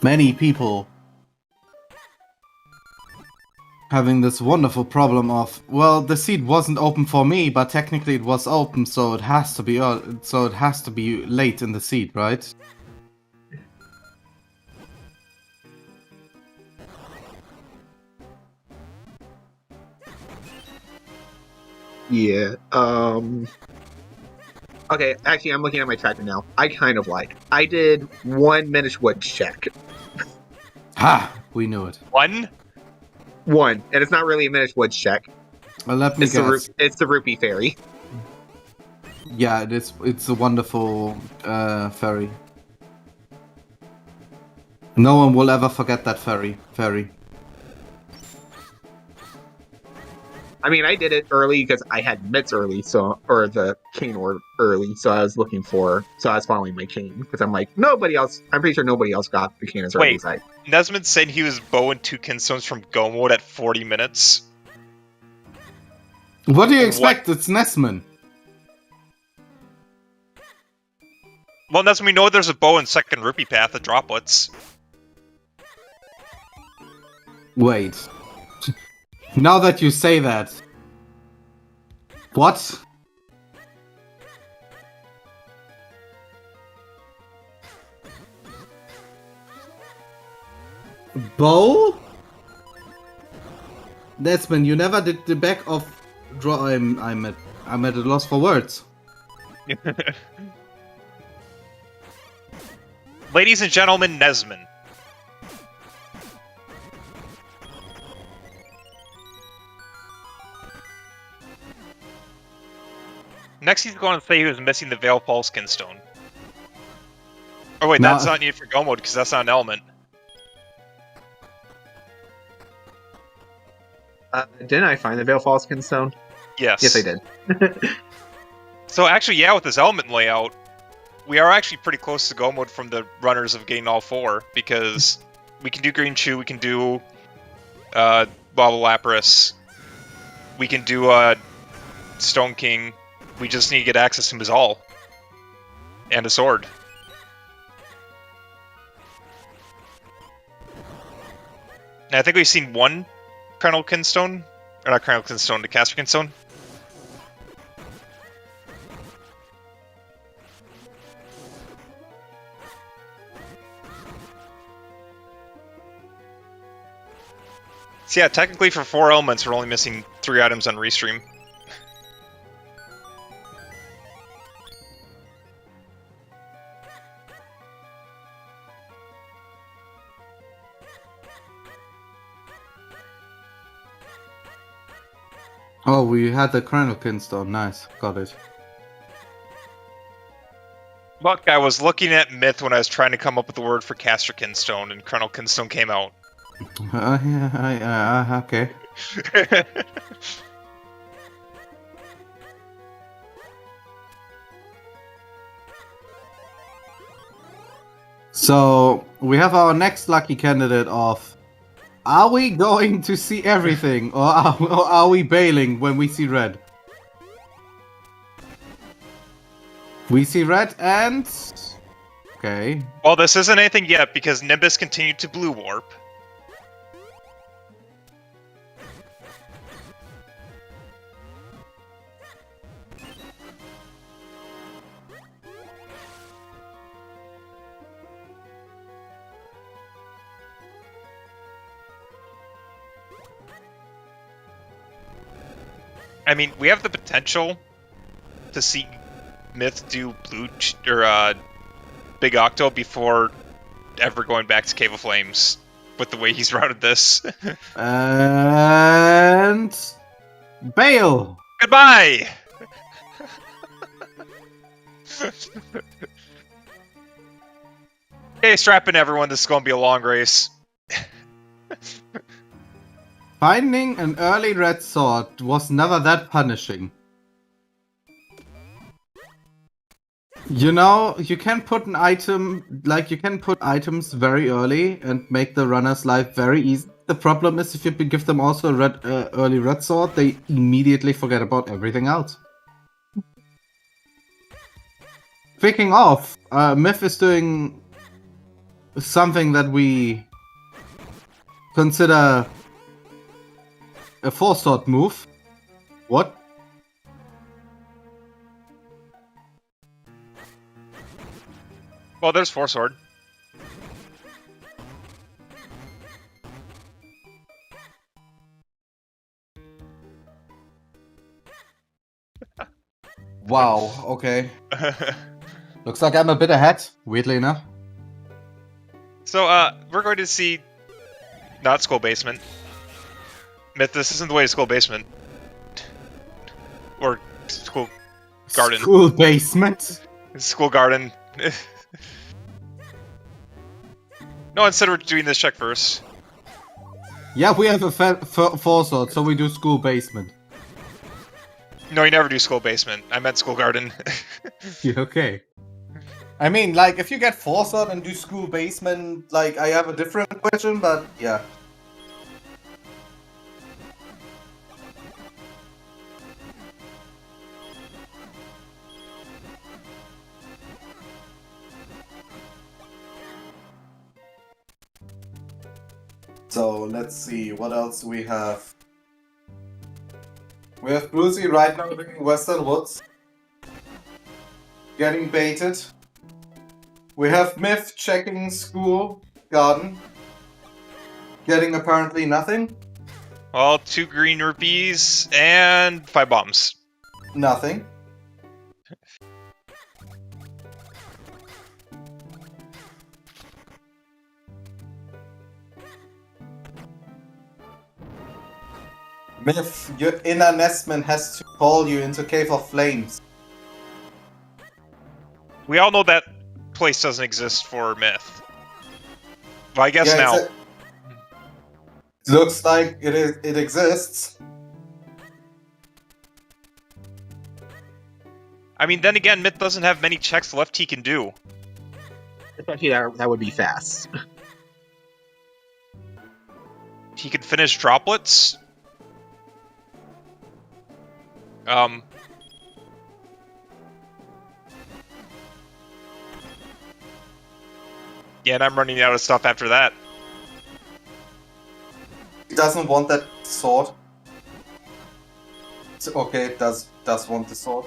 Many people having this wonderful problem of, well, the seed wasn't open for me, but technically it was open, so it has to be so it has to be late in the seed, right? Yeah. Okay, actually, I'm looking at my tracker now. I kind of like. I did one Minish Woods check. Ha! We knew it. One? One, and it's not really a Minish Woods check. Well, let me guess. It's the Rupee Fairy. Yeah, it's a wonderful fairy. No one will ever forget that fairy. I mean, I did it early because I had mitts early, or the cane orb early, so I was following my cane because I'm like, nobody else. I'm pretty sure nobody else got the cane as early Wait. as I. Nesmond said he was bow and 2 kinstones from go mode at 40 minutes. What do you What? expect? It's Nesman. Well, Nesmond, we know there's a bow and second rupee path of droplets. Wait. Now that you say that. What? Bow? Nesman, you never did the back of draw. I'm at a loss for words. Ladies and gentlemen, Nesmond. Next, he's going to say he was missing the Veil Falls Kinstone. Oh wait, Now- that's not needed for go mode because that's not an element. Didn't I find the Veil Falls Kinstone? Yes. Yes, I did. So actually, yeah, with this element layout, we are actually pretty close to go mode from the runners of getting all 4 because we can do Green Chew, we can do Lava Lapras, we can do Stone King. We just need to get access to Mazal and a sword. And I think we've seen one Colonel Kinstone, or not Colonel Kinstone, the Caster Kinstone. So yeah, technically for 4 elements, we're only missing 3 items on Restream. Oh, we had the Chrono Kinstone. Nice, got it. Look, I was looking at Myth when I was trying to come up with the word for Caster Kinstone, and Colonel Kinstone came out. Yeah, okay. So we have our next lucky candidate of: are we going to see everything, or are we bailing when we see red? We see red and... okay. Well, this isn't anything yet because Nimbus continued to blue warp. I mean, we have the potential to see Myth do Big Octo before ever going back to Cave of Flames with the way he's routed this. And... bail! Goodbye! Okay, strap in everyone, this is going to be a long race. Finding an early red sword was never that punishing. You know, you can put an item, like you can put items very early and make the runner's life very easy. The problem is if you give them also a early red sword, they immediately forget about everything else. Speaking of, Myth is doing something that we consider a 4-sword move. What? Well, there's 4 sword. Wow, okay. Looks like I'm a bit ahead, weirdly enough. So, we're going to see not Skull Basement. Myth, this isn't the way to Skull Basement. Or School Garden. School basement? School Garden. No, instead we're doing this check first. Yeah, we have a 4-sword, so we do school basement. No, you never do Skull Basement. I meant School Garden. Yeah, okay. I mean, like, if you get force on and do school basement, like, I have a different question, but yeah. So, let's see, what else do we have? We have Brucey right now doing Western Woods. Getting baited. We have Myth checking school garden. Getting apparently nothing. Well, 2 green rupees and 5 bombs. Nothing. Myth, your inner nestman has to call you into Cave of Flames. We all know that place doesn't exist for Myth. Well, I guess Yeah, now. Looks like it exists. I mean, then again, Myth doesn't have many checks left he can do. Especially that would be fast. He could finish droplets. Yeah, and I'm running out of stuff after that. He doesn't want that sword. Okay, it does want the sword.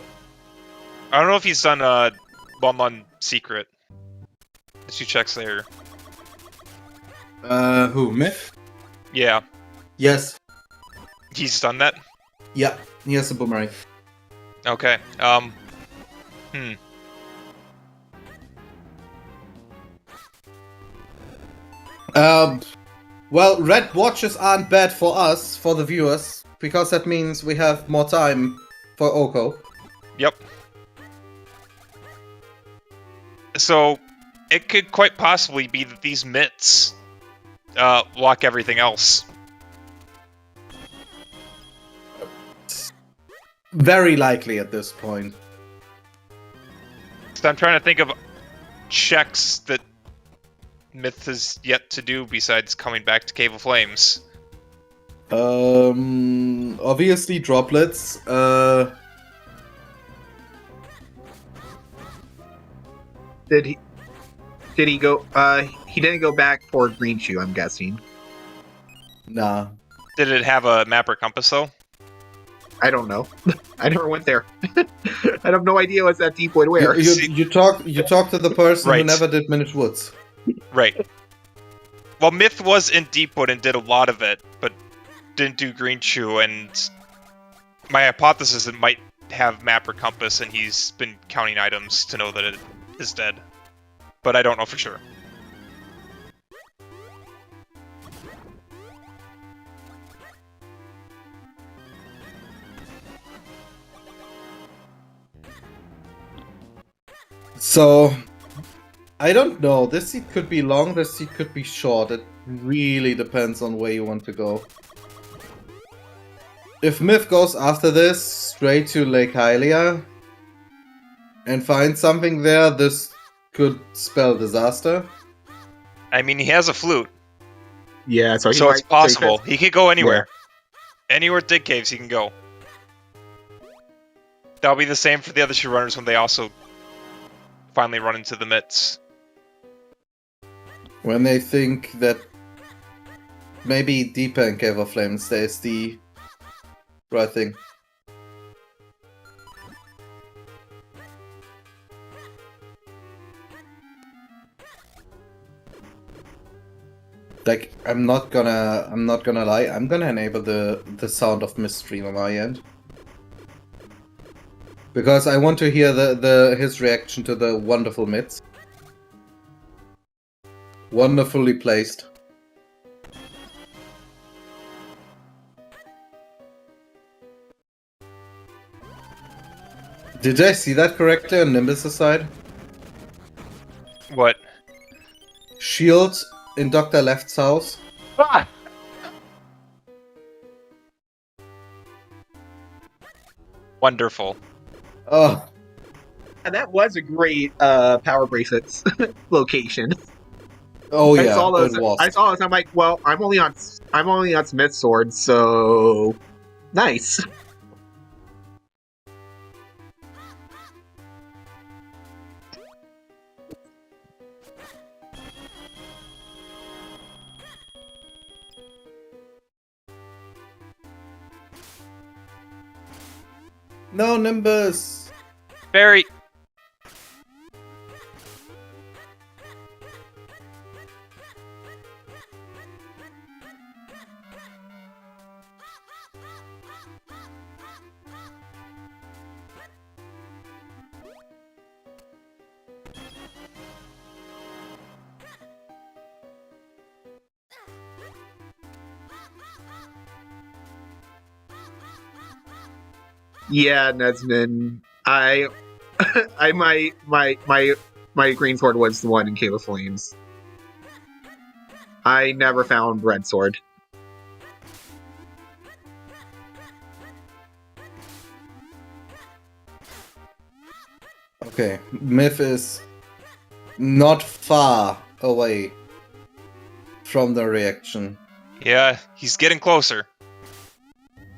I don't know if he's done Bomb on Secret. There's 2 checks there. Who? Myth? Yeah, Yes. he's done that. Yeah, he has a boomerang. Okay. Well, red watches aren't bad for us, for the viewers, because that means we have more time for Oko. Yep. So, it could quite possibly be that these mitts lock everything else. Very likely at this point. So I'm trying to think of checks that Myth has yet to do besides coming back to Cave of Flames. Obviously droplets. Did he go? He didn't go back for Green Shoe, I'm guessing. Nah. Did it have a map or compass though? I don't know. I never went there. I have no idea what's that deep wood where. You talk to the person who Right. never did Minish Woods. Right. Well, Myth was in Deepwood and did a lot of it, but didn't do Green Shoe, and my hypothesis is it might have map or compass, and he's been counting items to know that it is dead. But I don't know for sure. So, I don't know. This seat could be long, this seat could be short. It really depends on where you want to go. If Myth goes after this straight to Lake Hylia and finds something there, this could spell disaster. I mean, he has a flute, Yeah, so so it's possible. He could go anywhere. Anywhere at Dig Caves, he can go. That'll be the same for the other 2 runners when they also finally run into the mitts. When they think that maybe deeper in Cave of Flames there's the right thing. Like, I'm not gonna lie, I'm gonna enable the sound of Mistream on my end. Because I want to hear his reaction to the wonderful mitts. Wonderfully placed. Did I see that correctly on Nimbus' side? What? Shield in Dr. Left's house. Ah! Wonderful. Oh. And that was a great power bracelets location. Oh I yeah, saw those. it was. I saw those. I'm like, well, I'm only on Smith Sword, so nice. No, Nimbus! Barry. Yeah, Nesman. My green sword was the one in Cave of Flames. I never found red sword. Okay, Myth is not far away from the reaction. Yeah, he's getting closer.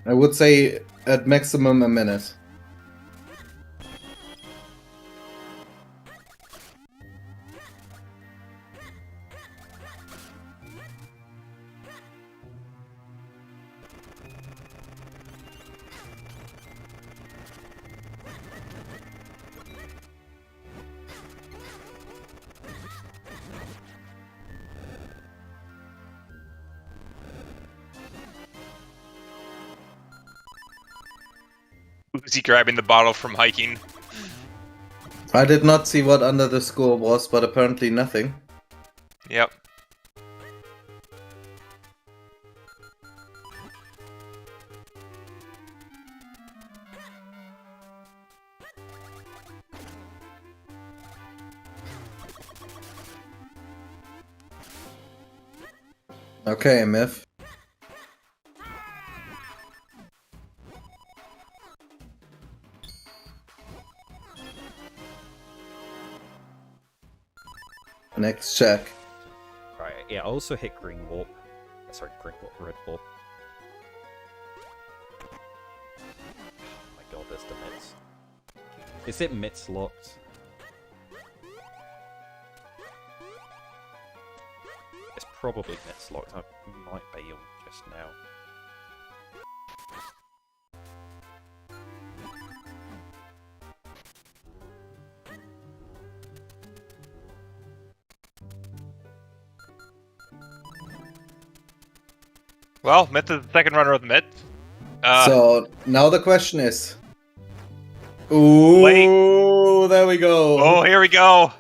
I would say at maximum a minute. Who's he grabbing the bottle from hiking? I did not see what under the score was, but apparently nothing. Yep. Okay, Myth. Next check. Right, yeah, I also hit green warp. Sorry, green warp, red warp. Oh my god, there's the mitts. Is it mitts locked? It's probably mitts locked. I might bail just now. Well, Myth is the second runner with Myth. So now the question is. Ooh, Wait. there we go. Oh, here we go.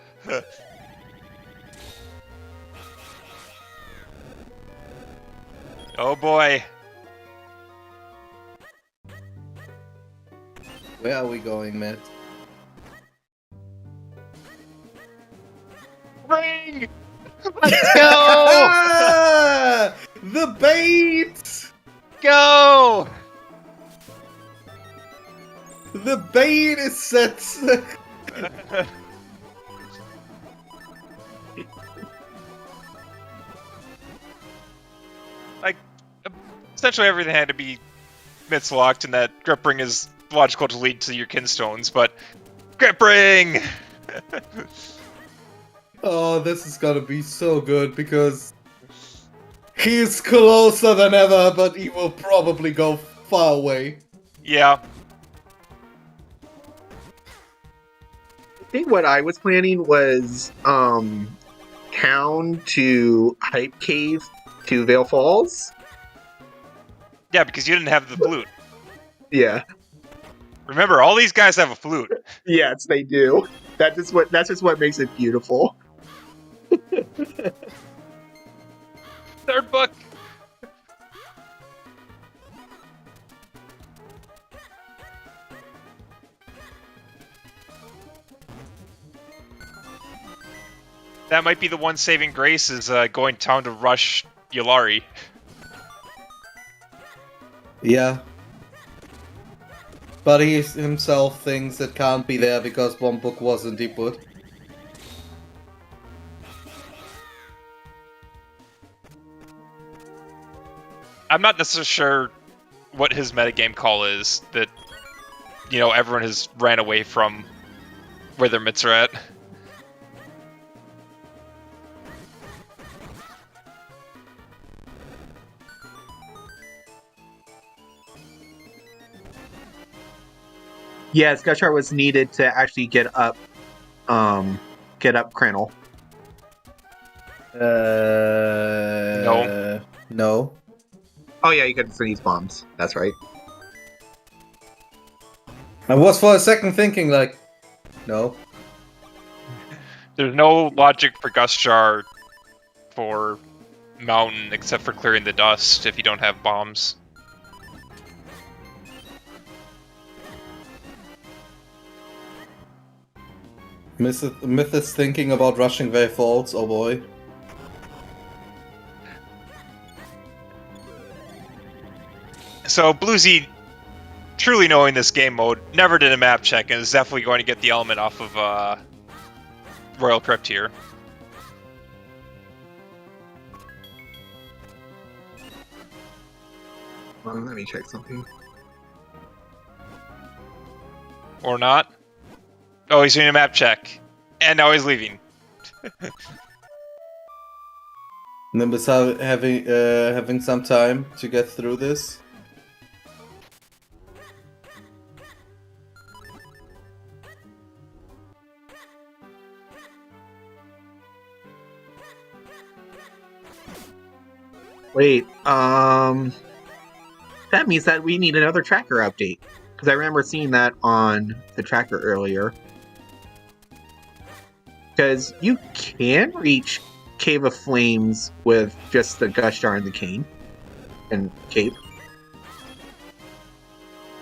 Oh boy. Where are we going, Matt? Ring! Let's go! The bait! Go! The bait is set. Like, essentially everything had to be Myths locked, and that grip ring is logical to lead to your kinstones, but grip ring! Oh, this is gonna be so good because he's closer than ever, but he will probably go far away. Yeah. I think what I was planning was town to Hype Cave to Vale Falls. Yeah, because you didn't have the flute. Yeah. Remember, all these guys have a flute. Yes, they do. That's just what makes it beautiful. Third book! That might be the one saving grace, is going town to rush Yulari. But he himself thinks it can't be there because one book wasn't input. I'm not necessarily sure what his metagame call is that, everyone has ran away from where their mitts are at. Yes, Gushar was needed to actually get up Krannel. No. Oh yeah, you could freeze bombs. That's right. I was for a second thinking like, no. There's no logic for Gustjar for Mountain except for clearing the dust if you don't have bombs. Myth is thinking about rushing Way Falls, oh boy. So Bluesy, truly knowing this game mode, never did a map check and is definitely going to get the element off of Royal Crypt here. Let me check something. Or not. Oh, he's doing a map check. And now he's leaving. Nimbus having some time to get through this. Wait, that means that we need another tracker update. Because I remember seeing that on the tracker earlier. Because you can reach Cave of Flames with just the Gushar and the cane. And Cape.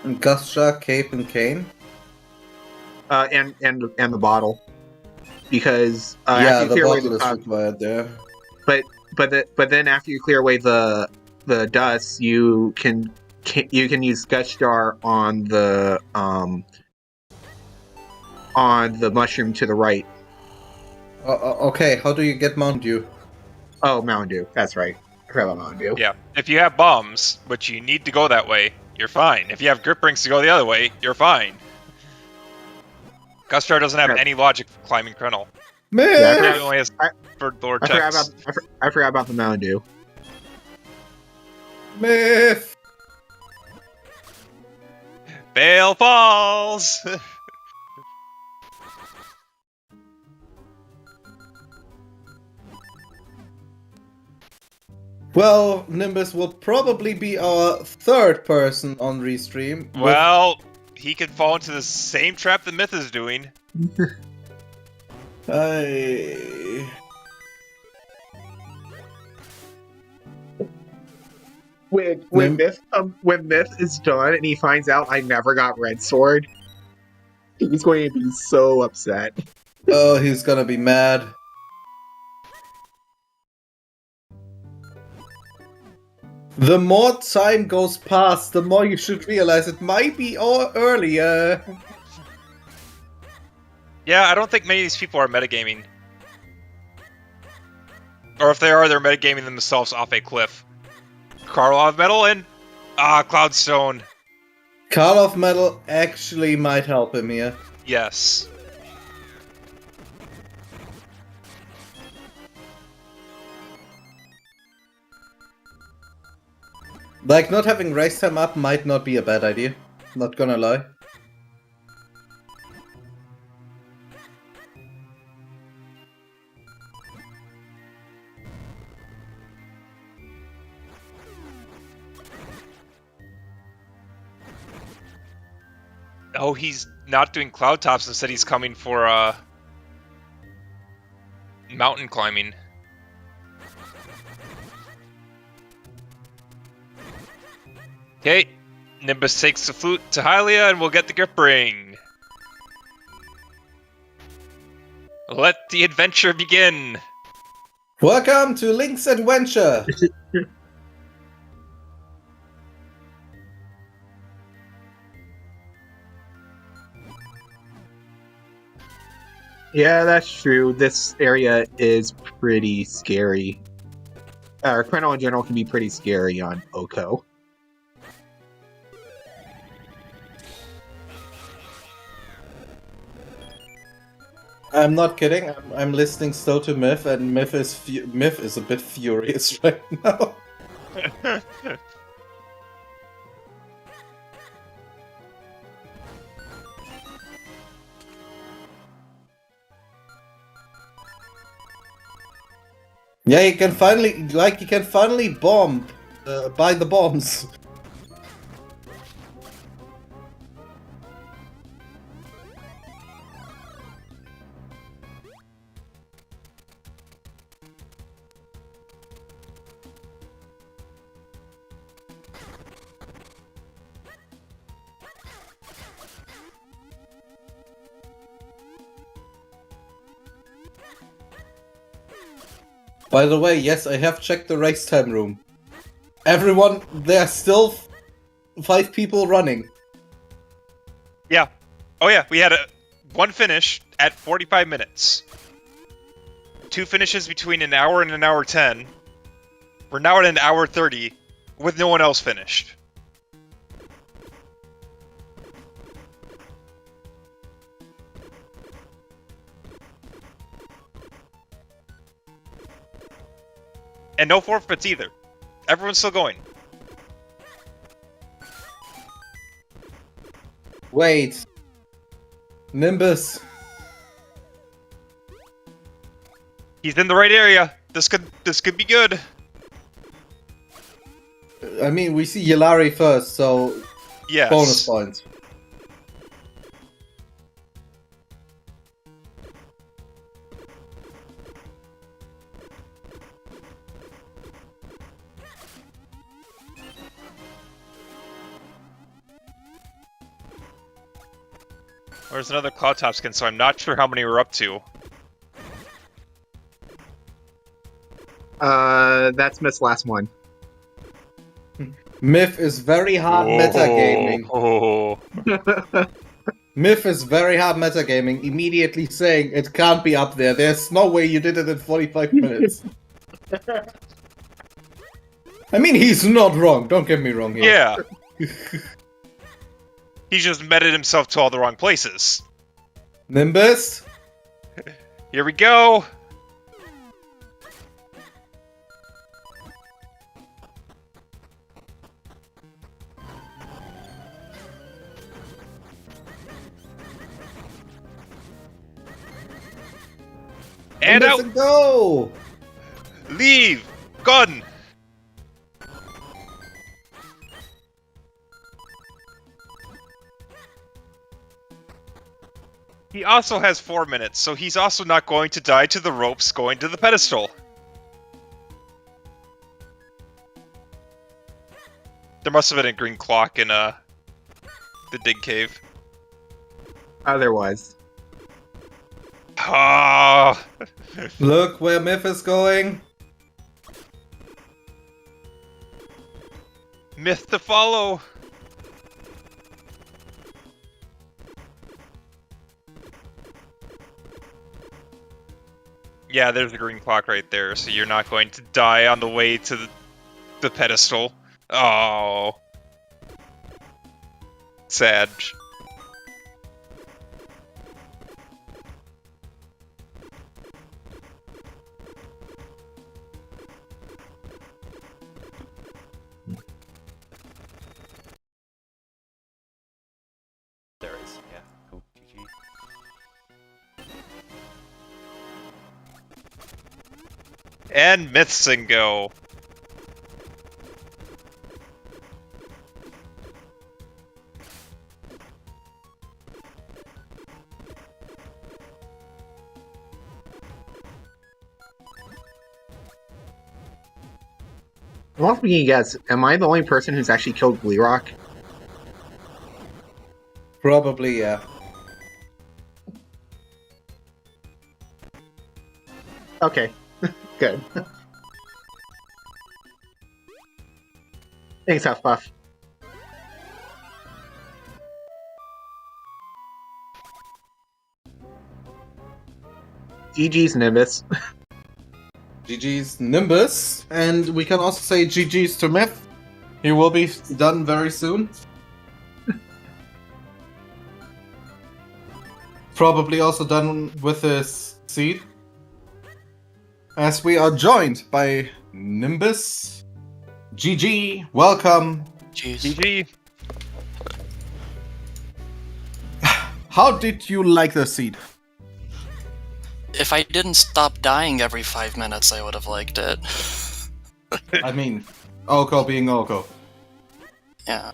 Gustra, Cape, and Cane? And the bottle. Because Yeah, after you the clear away bottle is required there. But then after you clear away the dust, you can use Gushar on the mushroom to the right. Okay, how do you get Mountain Dew? Oh, Mountain Dew. That's right. I forgot about Mountain Dew. Yeah, if you have bombs, but you need to go that way, you're fine. If you have grip rings to go the other way, you're fine. Gustar doesn't have any logic for climbing Krennel. Man! Yeah, He only has for Lord I checks. forgot about the Mountain Dew. Myth! Bale Falls! Well, Nimbus will probably be our third person on Restream. Well, he could fall into the same trap the Myth is doing. When Myth is done and he finds out I never got Red Sword, he's going to be so upset. Oh, he's gonna be mad. The more time goes past, the more you should realize it might be earlier. Yeah, I don't think many of these people are metagaming. Or if they are, they're metagaming themselves off a cliff. Carl of Metal and Cloudstone. Call of Metal actually might help him here. Yes. Like, not having race time up might not be a bad idea. Not gonna lie. Oh, he's not doing cloud tops. Instead, he's coming for mountain climbing. Okay, Nimbus takes the flute to Hylia, and we'll get the grip ring. Let the adventure begin. Welcome to Link's Adventure! Yeah, that's true. This area is pretty scary. Colonel in general can be pretty scary on Oko. I'm not kidding. I'm listening still to Myth, and Myth is a bit furious right now. Yeah, you can finally bomb, buy the bombs. By the way, yes, I have checked the race time room. Everyone, there are still 5 people running. Yeah. Oh yeah, we had one finish at 45 minutes. 2 finishes between an hour and an hour 10. We're now at an hour 30 with no one else finished. And no forfeits either. Everyone's still going. Wait. Nimbus. He's in the right area. This could be good. I mean, we see Yelari first, so Yes. bonus points. There's another Cloud Top skin, so I'm not sure how many we're up to. That's Miss last one. Myth is very hard metagaming. Oh. Myth is very hard metagaming, immediately saying it can't be up there. There's no way you did it in 45 minutes. I mean, he's not wrong, don't get me wrong here. Yeah. He just meted himself to all the wrong places. Nimbus? Here we go. And Nimbus out. and go! Leave. Gun. He also has 4 minutes, so he's also not going to die to the ropes going to the pedestal. There must have been a green clock in the dig cave. There was. Ah, Look where Myth is going. myth to follow. Yeah, there's the green clock right there, so you're not going to die on the way to the pedestal. Oh. Sad. There is, yeah. Cool. GG. And myths and go. Well, let me guess. Am I the only person who's actually killed Gleerock? Probably, yeah. Okay, good. Thanks, Huffpuff. GG's Nimbus. GG's Nimbus, and we can also say GG's to Myth. He will be done very soon. Probably also done with his seed. As we are joined by Nimbus. GG, welcome. Jeez. GG. How did you like the seed? If I didn't stop dying every 5 minutes, I would have liked it. I mean, Oko being Oko. Yeah.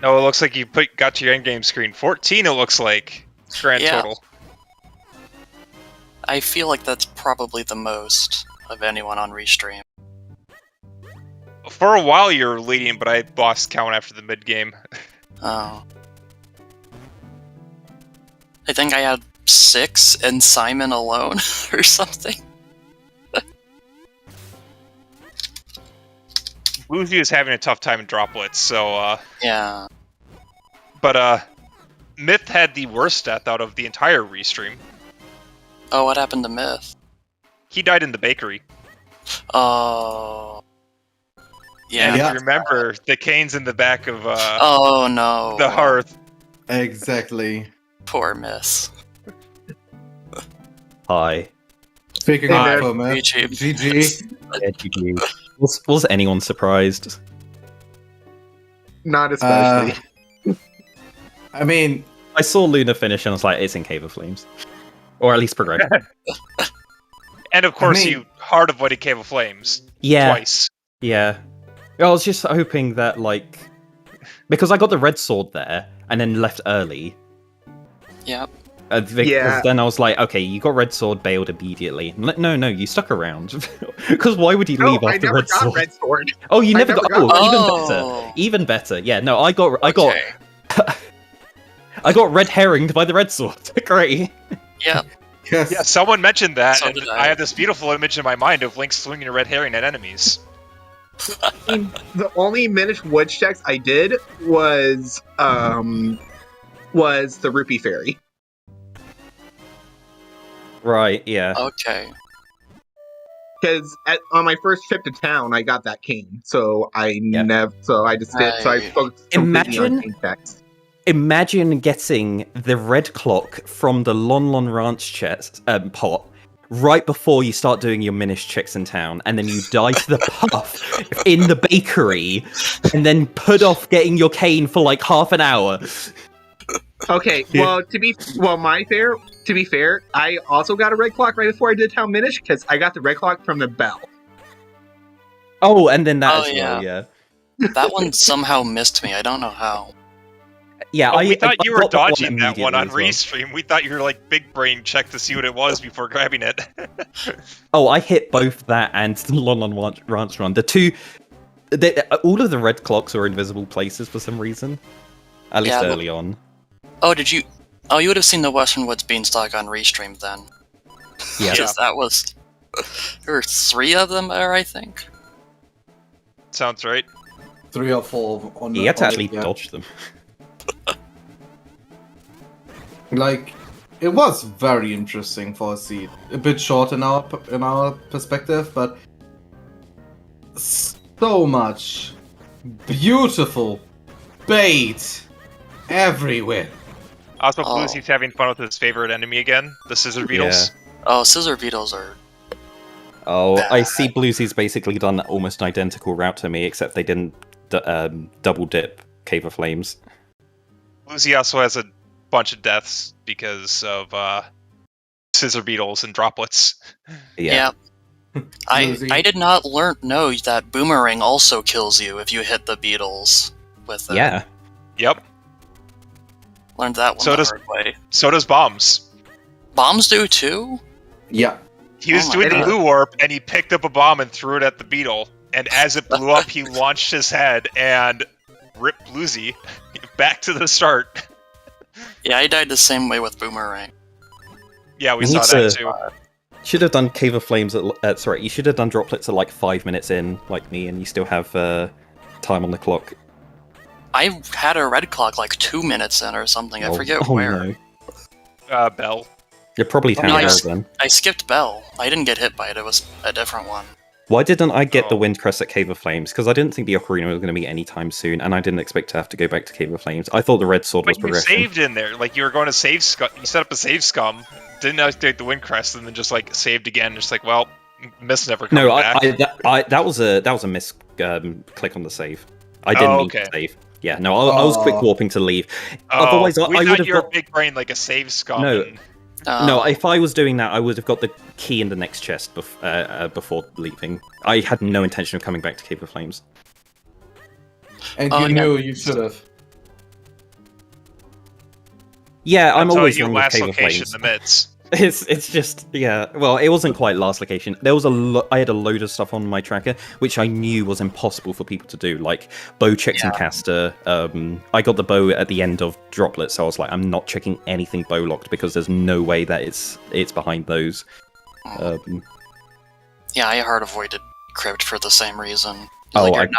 No, it looks like you got to your endgame screen. 14, it looks like. Grand Yeah. total. I feel like that's probably the most of anyone on Restream. For a while you were leading, but I lost count after the mid-game. Oh. I think I had 6 and Simon alone, or something. Bluesy is having a tough time in droplets, so, Yeah. But, Myth had the worst death out of the entire restream. Oh, what happened to Myth? He died in the bakery. Oh. Yeah. And if you remember, the cane's in the back of, Oh no. the hearth. Exactly. Poor Myth. Hi. Speaking Hi. of Myth, YouTube. GG. Yeah, GG. Was anyone surprised? Not especially. I mean, I saw Luna finish and I was like, it's in Cave of Flames. Or at least progression. And of course, I mean- you hard avoided Cave of Flames. Yeah. Twice. Yeah. I was just hoping that, like... Because I got the red sword there, and then left early. Yep. Because Yeah. then I was like, okay, you got red sword, bailed immediately. No, you stuck around. Because why would you No, leave I after never red got sword? Red Sword. Oh, you I never never got... got- Oh. Even better. Yeah, no, I got Okay. I got red herringed by the red sword. Great. Yep. yes. Yeah, someone mentioned that, So and did I I. have this beautiful image in my mind of Link swinging a red herring at enemies. The only Minish Woods checks I did was the Rupee Fairy. Right, yeah. Okay. Because on my first trip to town, I got that cane, so I just did. So I Right. focused completely on Imagine- cane checks. Imagine getting the red clock from the Lon Lon Ranch pot right before you start doing your Minish checks in town, and then you die to the puff in the bakery, and then put off getting your cane for like half an hour. Okay, well, to be fair, I also got a red clock right before I did town Minish because I got the red clock from the bell. Oh, and then that Oh, as well, yeah. That one somehow missed me. I don't know how. Yeah, Oh, we thought I you were got that one dodging that one on immediately as well. Restream. We thought you were like big brain check to see what it was before grabbing it. Oh, I hit both that and the Lon Lon Ranch run. All of the red clocks are invisible places for some reason. At least Yeah, early on. Oh, did you? Oh, you would have seen the Western Woods Beanstalk on Restream then. Yeah. Because that was... There were 3 of them there, I think. Sounds right. 3 or 4 on You had to on actually it, yeah. dodge them. Like, it was very interesting for a seed. A bit short in our perspective, but so much beautiful bait everywhere. Also, Oh. Bluesy's having fun with his favorite enemy again, the Scissor Beetles. Oh, Scissor Beetles are... Oh, I Bad. see Bluesy's basically done an almost identical route to me, except they didn't double dip Cave of Flames. Bluesy also has a bunch of deaths because of Scissor Beetles and droplets. Yeah. I Losing. did not know that Boomerang also kills you if you hit the beetles with it. Yeah. Yep. Learned that one So the does- hard way. So does Bombs. Bombs do too? Yeah. He was Oh my doing the God. blue warp, and he picked up a bomb and threw it at the beetle. And as it blew up, he launched his head and ripped Bluesy back to the start. Yeah, I died the same way with Boomerang. Yeah, we We saw need that to- too. Should have done Cave of Flames you should have done droplets at like 5 minutes in, like me, and you still have time on the clock. I had a red clock like 2 minutes in or something. I forget where. No. Bell. You're probably Town Hall Nice. then. I skipped Bell. I didn't get hit by it. It was a different one. Why didn't I get the Oh. Windcrest at Cave of Flames? Because I didn't think the Ocarina was going to be anytime soon, and I didn't expect to have to go back to Cave of Flames. I thought the Red Sword was But you progression. saved in there. Like, you were going to save scum. You set up a save scum, didn't activate the Windcrest, and then just, like, saved again. Just like, well, Miss never coming No, back. that was a miss click on the save. I didn't mean to save. Yeah, no, I was quick warping to leave. Otherwise, we I thought would have you were got... big brain like a save scum. No. and- No, if I was doing that, I would have got the key in the next chest before leaving. I had no intention of coming back to Cave of Flames. And Oh, you yeah. knew you should have. Yeah, I'm I'll tell always you wrong with last Cave of location Flames. in the midst. It's just, yeah. Well, it wasn't quite last location. There was I had a load of stuff on my tracker which I knew was impossible for people to do, like bow checks and caster. I got the bow at the end of Droplet, so I was like, I'm not checking anything bow locked because there's no way that it's behind those. Yeah, I hard avoided Crypt for the same reason. Oh, Like,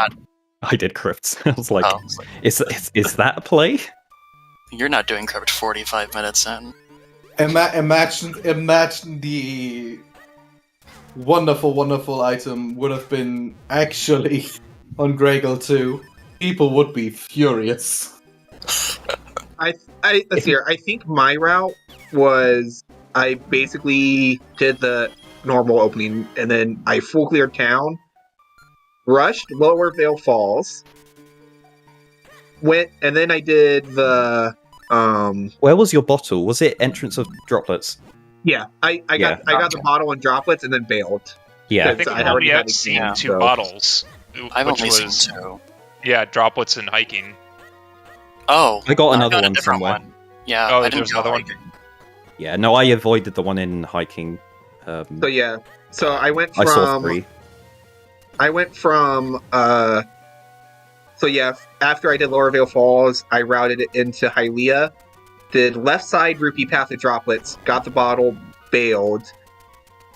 I did crypts. I was like, Oh. is that a play? You're not doing Crypt 45 minutes in. Imagine the wonderful item would have been actually on Gregel 2. People would be furious. Let's see here. I think my route was I basically did the normal opening, and then I full cleared town, rushed Lower Vale Falls, and then I did the Where was your bottle? Was it entrance of Droplets? yeah. I got the bottle and droplets, and then bailed. Yeah. I think I we've already only had had the seen game, two so- bottles. I've which only was, seen two. Yeah, droplets and hiking. Oh, I got another a one different somewhere. one. Yeah, Oh, I didn't there's go another one? hiking. Yeah, no, I avoided the one in hiking. So yeah. So I went I saw from 3. So yeah, after I did Lower Vale Falls, I routed it into Hylia, did left side Rupee Path of Droplets, got the bottle, bailed,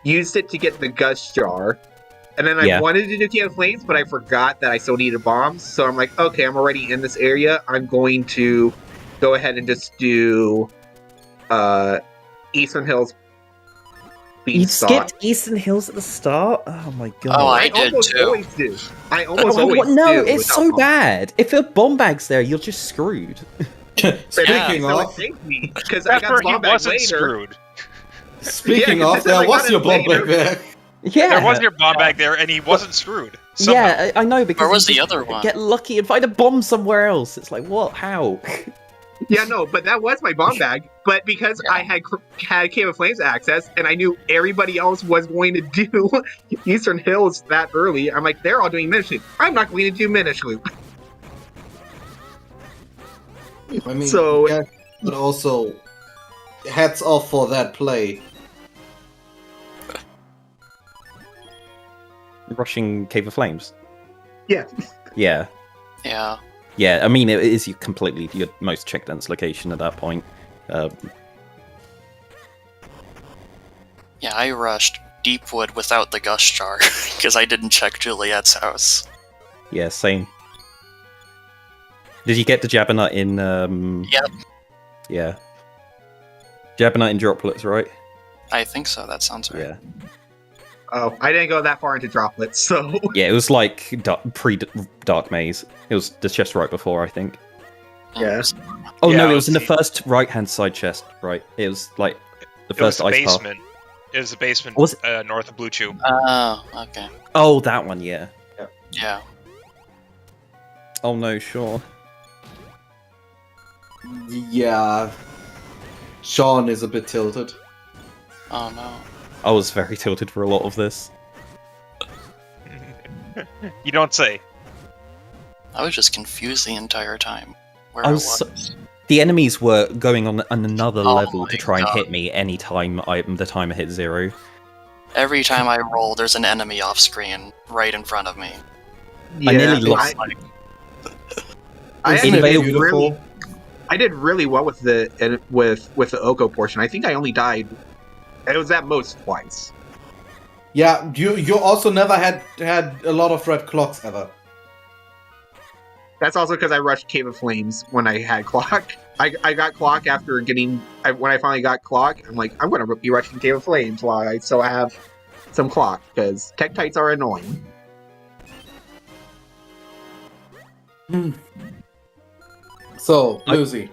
used it to get the Gust Jar, and then I Yeah. wanted to do Cave of Flames, but I forgot that I still needed bombs, so I'm like, okay, I'm already in this area, I'm going to go ahead and just do Eastern Hills You Beanstalk. skipped Eastern Hills at the start? Oh my god. Oh, I I did almost too. always do. I almost Oh, always what? No, do. it's without so bombs. bad. If there are bomb bags there, you're just screwed. Speaking So of, it saved me because I That's got where the he bomb back wasn't later. screwed. speaking Yeah, of, because there I got was it your bomb later. back there. Yeah. There was your bomb bag there, and he wasn't screwed. Somehow. Yeah, I know, because Where was you the just other one? get lucky and find a bomb somewhere else. It's like, what? How? Yeah, no, but that was my bomb bag. But because I had Cave of Flames access, and I knew everybody else was going to do Eastern Hills that early, I'm like, they're all doing Minish Loop. I'm not going to do Minish Loop. I mean, So- yeah, but also, hats off for that play. Rushing Cave of Flames. Yeah. Yeah. Yeah. Yeah, I mean, it is completely your most check dense location at that point. Yeah, I rushed Deepwood without the Gust Jar because I didn't check Juliet's house. Yeah, same. Did you get the Jabberknight in? Yep. Yeah. Jabberknight in Droplets, right? I think so. That sounds right. Yeah. Oh, I didn't go that far into Droplets, so Yeah, it was like pre-Dark Maze. It was the chest right before, I think. Yeah. Oh Yeah, no, I it was in the see. first right-hand side chest, right? It was like the It was first the ice path. basement. It was the basement Was north of Blue Chew. Oh, okay. Oh, that one, yeah. Yeah. Oh no, sure. Yeah. Sean is a bit tilted. Oh no. I was very tilted for a lot of this. You don't say. I was just confused the entire time. Where I I was was. so- The enemies were going on another Oh level my to try and God. hit me any time the timer hit 0. Every time I roll, there's an enemy off screen right in front of me. I nearly yeah, lost. I Isn't actually it did beautiful? really, I did really well with the Oko portion. I think I only died. It was at most twice. Yeah, you also never had a lot of red clocks ever. That's also because I rushed Cave of Flames when I had clock. I got clock after getting when I finally got clock. I'm like, I'm gonna be rushing Tail of Flames while I still have some clock because Tektites are annoying. So, Lucy,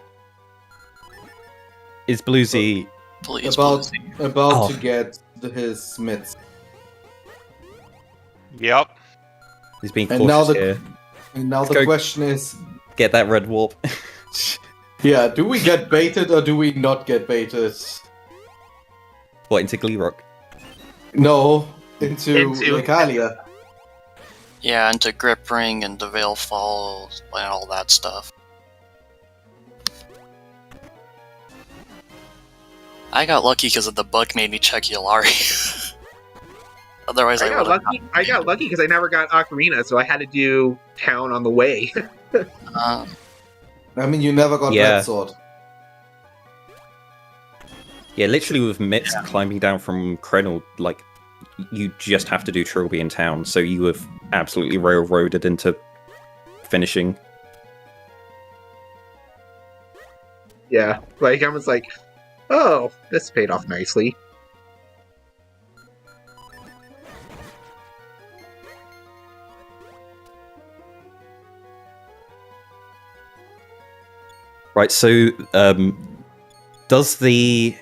Is Bluesy Please, about please. Oh. to get his mitts. Yep. he's being And now cautious the- here? And now Let's the go. question is, Get that red warp. yeah, do we get baited or do we not get baited? What, into Glee Rock? No, into Into- Legalia. Yeah, into Grip Ring and the Veil Fall and all that stuff. I got lucky because of the bug made me check Yulari. Otherwise, I would have. I got lucky because I never got Ocarina, so I had to do town on the way. Uh, I mean, you never got Yeah. Red Sword. Yeah, literally with Mitts climbing down from Krenel, like, you just have to do Trilby in town, so you have absolutely railroaded into finishing. Yeah, like I was like, oh, this paid off nicely. Right, so, does the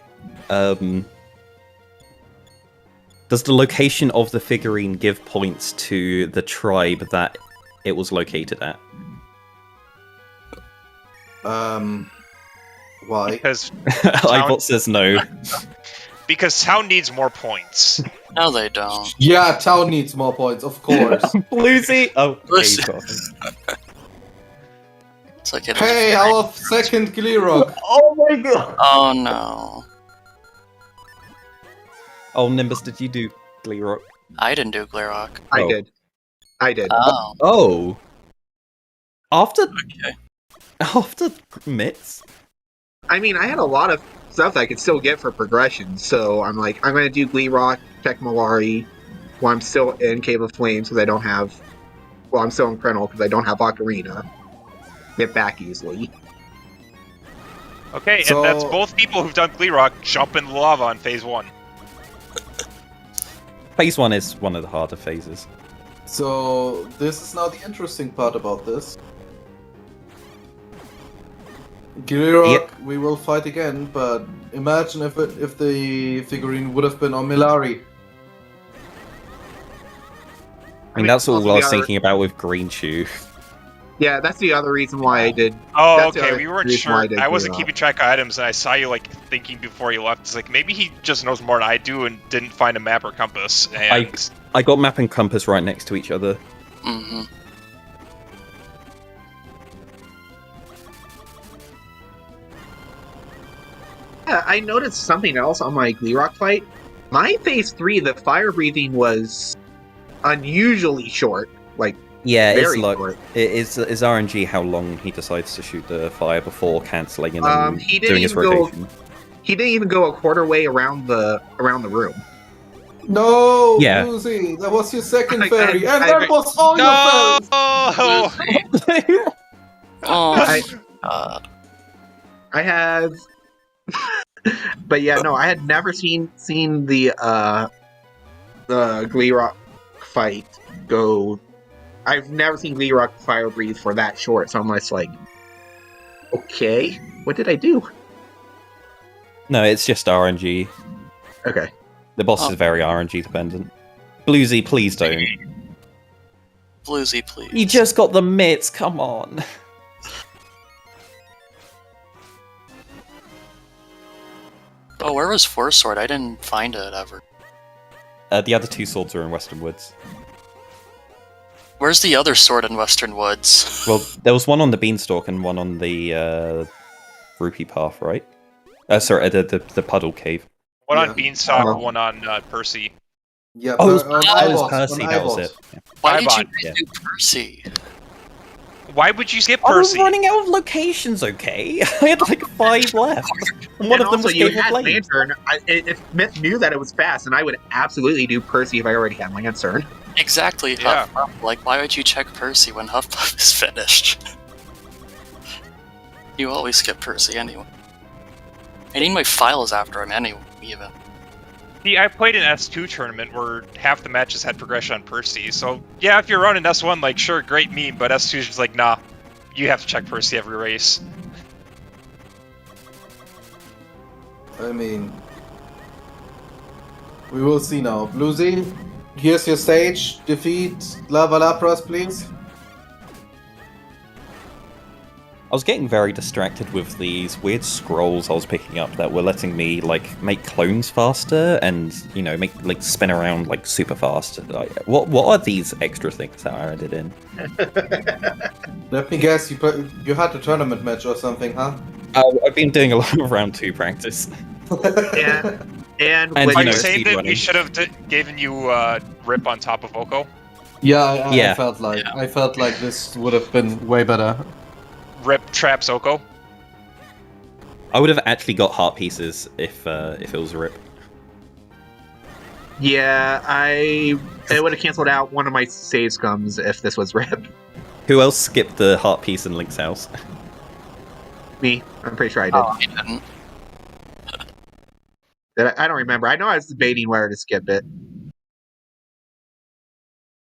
location of the figurine give points to the tribe that it was located at? Why? Because iBot says no. because town needs more points. no, they don't. Yeah, town needs more points, of course. Bluesy! Oh, yeah, Listen. you've got him. It's like it Hey, our second Gleerock! Oh my god! Oh no. Oh, Nimbus, did you do Glee Rock? I didn't do Glarok. I Oh. did. I did. Oh, Oh! After okay. After Mitts? I mean, I had a lot of stuff that I could still get for progression, so I'm like, I'm going to do Glee Rock, Tech Malari, while I'm still in Cave of Flames because I don't have. Well, I'm still in Krenel because I don't have Ocarina. Get back easily. Okay, So- and that's both people who've done Glee Rock jump in the lava on phase 1. Phase 1 is one of the harder phases. So, this is now the interesting part about this. Gleerock, we will fight again, but imagine if the figurine would have been on Milari. I mean, that's all also I was the other- thinking about with Green Shoe. Yeah, that's the other reason why I did. Oh, That's the okay, other we weren't reason sure. why I did I wasn't Glee Rock. keeping track of items, and I saw you, like, thinking before you left. It's like, maybe he just knows more than I do and didn't find a map or compass, and... I got map and compass right next to each other. Mm-hmm. Yeah, I noticed something else on my Glee Rock fight. My phase 3, the fire breathing was unusually short. Like, Yeah, it's very like short. it's RNG how long he decides to shoot the fire before cancelling and then He didn't doing his even go- rotation. He didn't even go a quarter way around the room. No, Yeah. Lucy, that was your second I- fairy, I- and I that agree. was all your fairies! No! Oh, I- God. I have, but yeah, no, I had never seen the Glee Rock fight go. I've never seen Glee Rock fire breathe for that short, so I'm just like, okay, what did I do? No, it's just RNG. Okay, The boss Oh. is very RNG dependent. Bluesy, please don't. Bluesy, please. You just got the mitts, come on. Oh, where was Force Sword? I didn't find it ever. The other two swords are in Western Woods. Where's the other sword in Western Woods? Well, there was one on the Beanstalk and one on the Rupee Path, right? Sorry, the Puddle Cave. One Yeah. on Beanstalk, Oh. one on Percy. Yeah, Oh, it was, but on that was Ibos, Percy, on that was Ibos. it. Yeah. Why did you Ibot, guys yeah. do Percy? Why would you skip I was Percy? running out of locations, okay? I had like 5 left. And one and of them also was you Cave of had Flames. Lantern. If Myth knew that it was fast, and I would absolutely do Percy if I already had Lantern. Exactly, Yeah. Huffpuff. Like, why would you check Percy when Huffpuff is finished? You always skip Percy anyway. I need my files after him anyway, even. See, I played an S2 tournament where half the matches had progression on Percy, so yeah, if you're running S1, like, sure, great meme, but S2 is just like, nah, you have to check Percy every race. I mean, we will see now. Bluesy, here's your stage. Defeat Lava Lapras, please. I was getting very distracted with these weird scrolls I was picking up that were letting me like make clones faster and make like spin around like super fast. Like, what are these extra things that I added in? Let me guess, you had a tournament match or something, huh? I've been doing a lot of round 2 practice. Yeah. And And, when Are you you know, saying that we speedrunning. should have given you Rip on top of Oko? Yeah, Yeah. I felt like this would have been way better. Rip traps Oko? I would have actually got heart pieces if it was a Rip. Yeah, it would have canceled out one of my save scums if this was Rip. Who else skipped the heart piece in Link's house? Me, I'm pretty sure I did. I didn't. I don't remember. I know I was debating whether to skip it.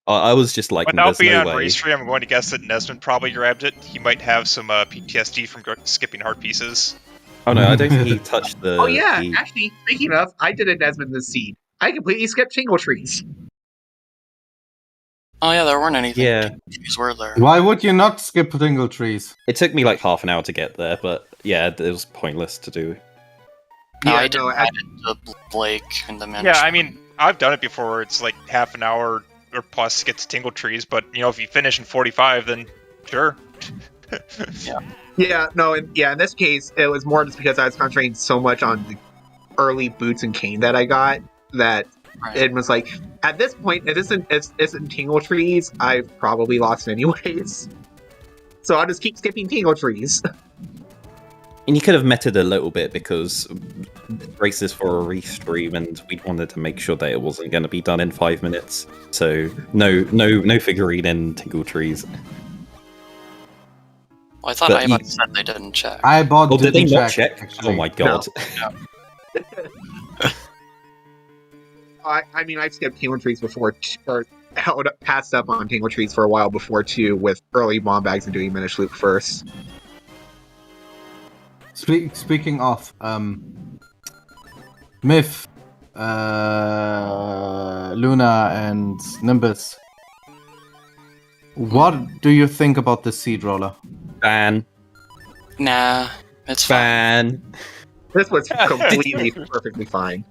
I was just like, Without there's being no on way. race stream, I'm going to guess that Nesmond probably grabbed it. He might have some PTSD from skipping heart pieces. Oh no, I don't think he touched the. Oh yeah, the- actually, speaking of, I did a Desmond the Seed. I completely skipped Tingle Trees. Oh yeah, there weren't anything. Yeah. Trees were there. Why would you not skip Tingle Trees? It took me like half an hour to get there, but yeah, it was pointless to do. No, Yeah, I didn't no, add it to Blake and the Minish. Yeah, I mean, I've done it before where it's like half an hour or plus to get to Tingle Trees, but if you finish in 45, then sure. Yeah, no, in this case, it was more just because I was concentrating so much on the early boots and cane that I got that Right. it was like, at this point, if it isn't Tingle Trees, I've probably lost anyways. So I'll just keep skipping Tingle Trees. And you could have meted a little bit because races for a restream, and we wanted to make sure that it wasn't going to be done in 5 minutes. So no figurine in Tingle Trees. Well, I thought But Ivan you- said they didn't check. I bought Oh, did they didn't not check? actually. Oh my god! I mean, I've skipped Tingle Trees before, or passed up on Tingle Trees for a while before, too, with early bomb bags and doing Minish Loop first. Speaking of, Myth, Luna, and Nimbus. What do you think about the seed roller? Ban, Nah, it's fine. ban. This was completely, perfectly fine.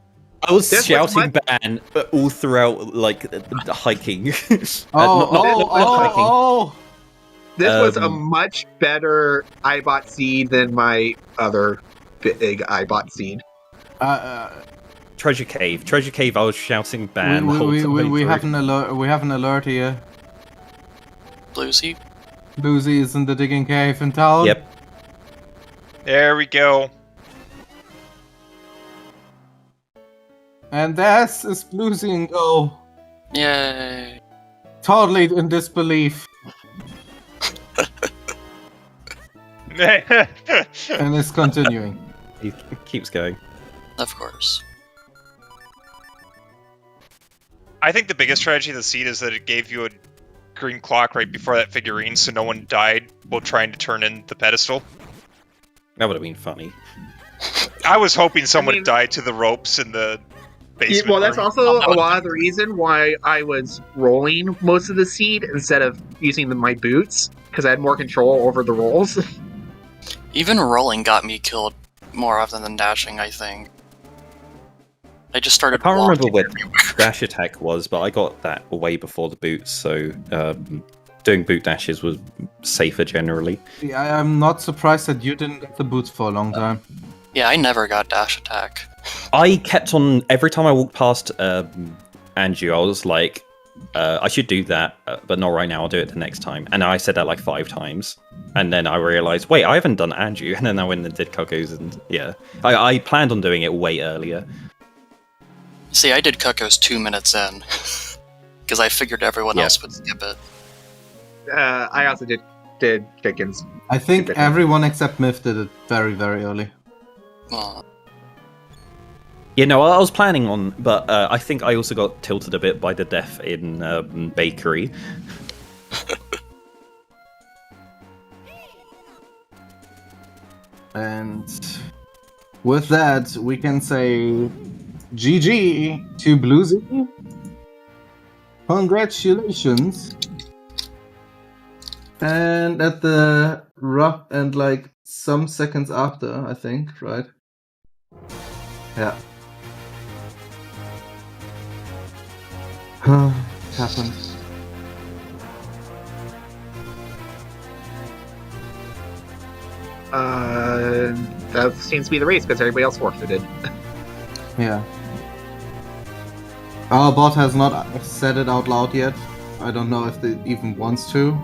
I was This was shouting ban all throughout, like hiking. Oh! This was a Um, much better iBot seed than my other big iBot seed. Treasure Cave. I was shouting ban the whole we time have through. an alert. We have an alert here. Bluesy. Boozy is in the digging cave in town. Yep. There we go. And this is Boozy and Go. Yay. Totally in disbelief. And it's continuing. He keeps going. Of course. I think the biggest tragedy of the seed is that it gave you a green clock right before that figurine, so no one died while trying to turn in the pedestal. That would have been funny. I was hoping someone mean- had died to the ropes in the basement. Well, that's room. also a lot of the reason why I was rolling most of the seed instead of using my boots, because I had more control over the rolls. Even rolling got me killed more often than dashing, I think. I just I started can't remember walking where everywhere. dash attack was, but I got that way before the boots, so doing boot dashes was safer generally. Yeah, I'm not surprised that you didn't get the boots for a long time. Yeah, I never got dash attack. I kept on every time I walked past Andrew, I was like, I should do that, but not right now. I'll do it the next time. And I said that like 5 times, and then I realized, wait, I haven't done Andrew. And then I went and did Coco's, and yeah, I planned on doing it way earlier. See, I did Cuckoos 2 minutes in. Because I figured everyone Yeah. else would skip it. I also did did chickens. I think Stupid. everyone except Myth did it very, very early. Aw. You know, I was planning on, but I think I also got tilted a bit by the death in Bakery. And with that, we can say GG to Bluesy. Congratulations. And at the rough and like some seconds after, I think, right? Yeah. Happened. That seems to be the race because everybody else forfeited. Yeah. Our bot has not said it out loud yet. I don't know if it even wants to.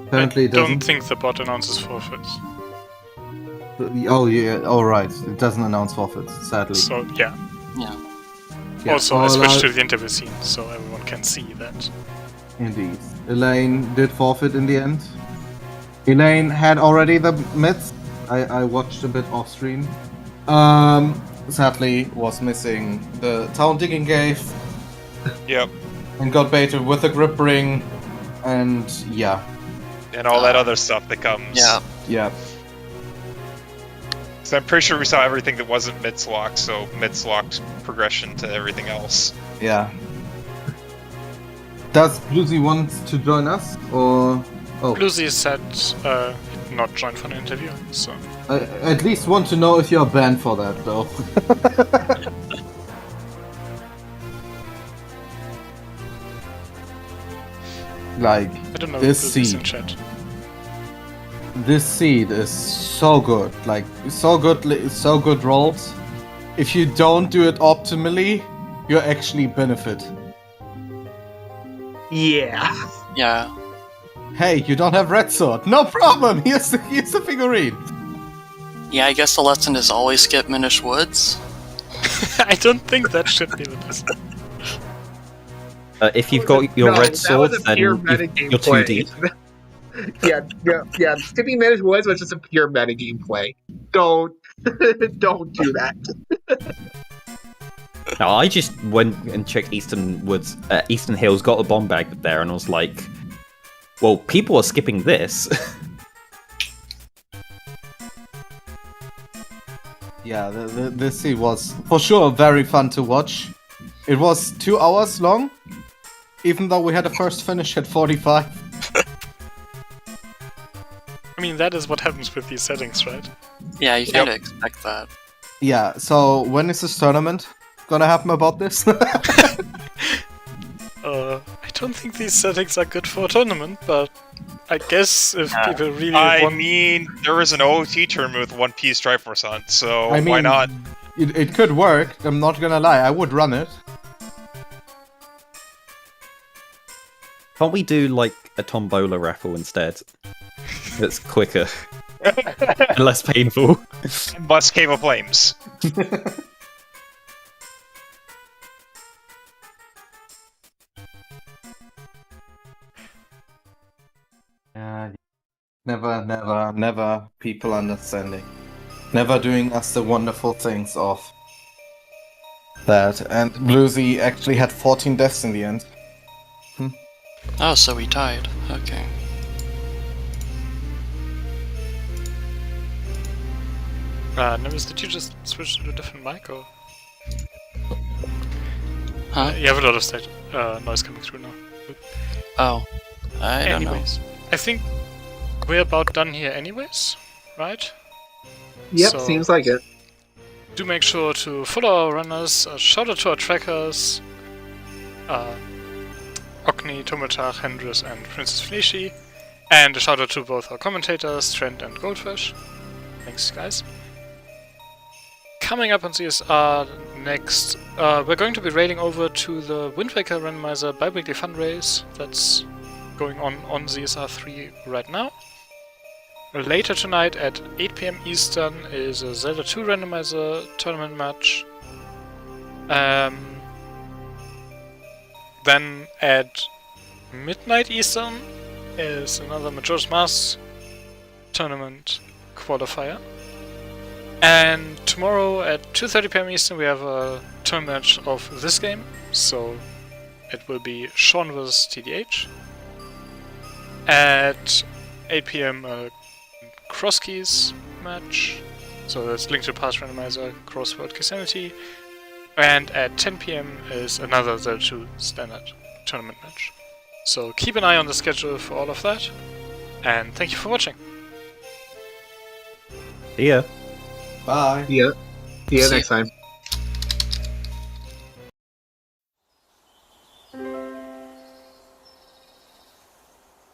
Apparently I it doesn't. don't think the bot announces forfeits. Oh yeah, oh right. It doesn't announce forfeits, sadly. So yeah. Yeah. Yeah, Also, I all switched out- to the interview scene so everyone can see that. Indeed. Elaine did forfeit in the end. Elaine had already the myths. I watched a bit off stream. Sadly was missing the town digging cave Yep. and got baited with a grip ring, and yeah. And all that other stuff that comes. Yeah. Yeah. So I'm pretty sure we saw everything that wasn't Mitz locked, so Mitz locked progression to everything else. Yeah. Does Bluesy want to join us, or Bluesy said not join for an interview, so I at least want to know if you're banned for that, though. Like, I don't know this if Bluesy's in seed. chat. This seed is so good. Like, so good rolls. If you don't do it optimally, you actually benefit. Yeah. Yeah. Hey, you don't have red sword. No problem. Here's the figurine. Yeah, I guess the lesson is always skip Minish Woods. I don't think that should be the lesson. If you've got your No, that red was sword, a then pure metagame you're too play. deep. yeah. Skipping Minish Woods was just a pure metagame play. Don't do that. No, I just went and checked Eastern Woods, Eastern Hills, got a bomb bag there, and I was like, well, people are skipping this. Yeah, this seed was for sure very fun to watch. It was 2 hours long, even though we had a first finish at 45. I mean, that is what happens with these settings, right? Yeah, you kind of expect that. Yeah, so when is this tournament gonna happen about this? I don't think these settings are good for a tournament, but I guess if people really I want... mean, there was an OT tournament with One Piece Triforce on, so I mean, why not? It could work, I'm not gonna lie, I would run it. Can't we do like a tombola raffle instead? It's quicker and less painful. Bust Cave of Flames. Never people understanding. Never doing us the wonderful things of that. And Bluesy actually had 14 deaths in the end. Oh, so we tied. Okay. Nimbus, did you just switch to a different mic, or...? Huh? You have a lot of state noise coming through now. Oh. I don't know. Anyways, I think we're about done here anyways, right? Yep, So- seems like it. Do make sure to follow our runners, shout out to our trackers, Okni, Tomatar, Hendris, and Princess Fleeshy, and a shout out to both our commentators, Trent and Goldfish. Thanks, guys. Coming up on CSR next, we're going to be railing over to the Wind Waker Randomizer bi-weekly fundraise that's going on CSR 3 right now. Later tonight at 8 PM Eastern is a Zelda 2 Randomizer tournament match. Then at midnight Eastern is another Majora's Mask tournament qualifier. And tomorrow at 2:30 p.m. Eastern we have a turn match of this game, so it will be Sean vs TDH. At 8 p.m. a cross keys match, so that's Link to the Past Randomizer, Crossword Casanity. And at 10 p.m. is another Zelda 2 standard tournament match. So keep an eye on the schedule for all of that, and thank you for watching. See ya. Bye. Yeah. See you See next time.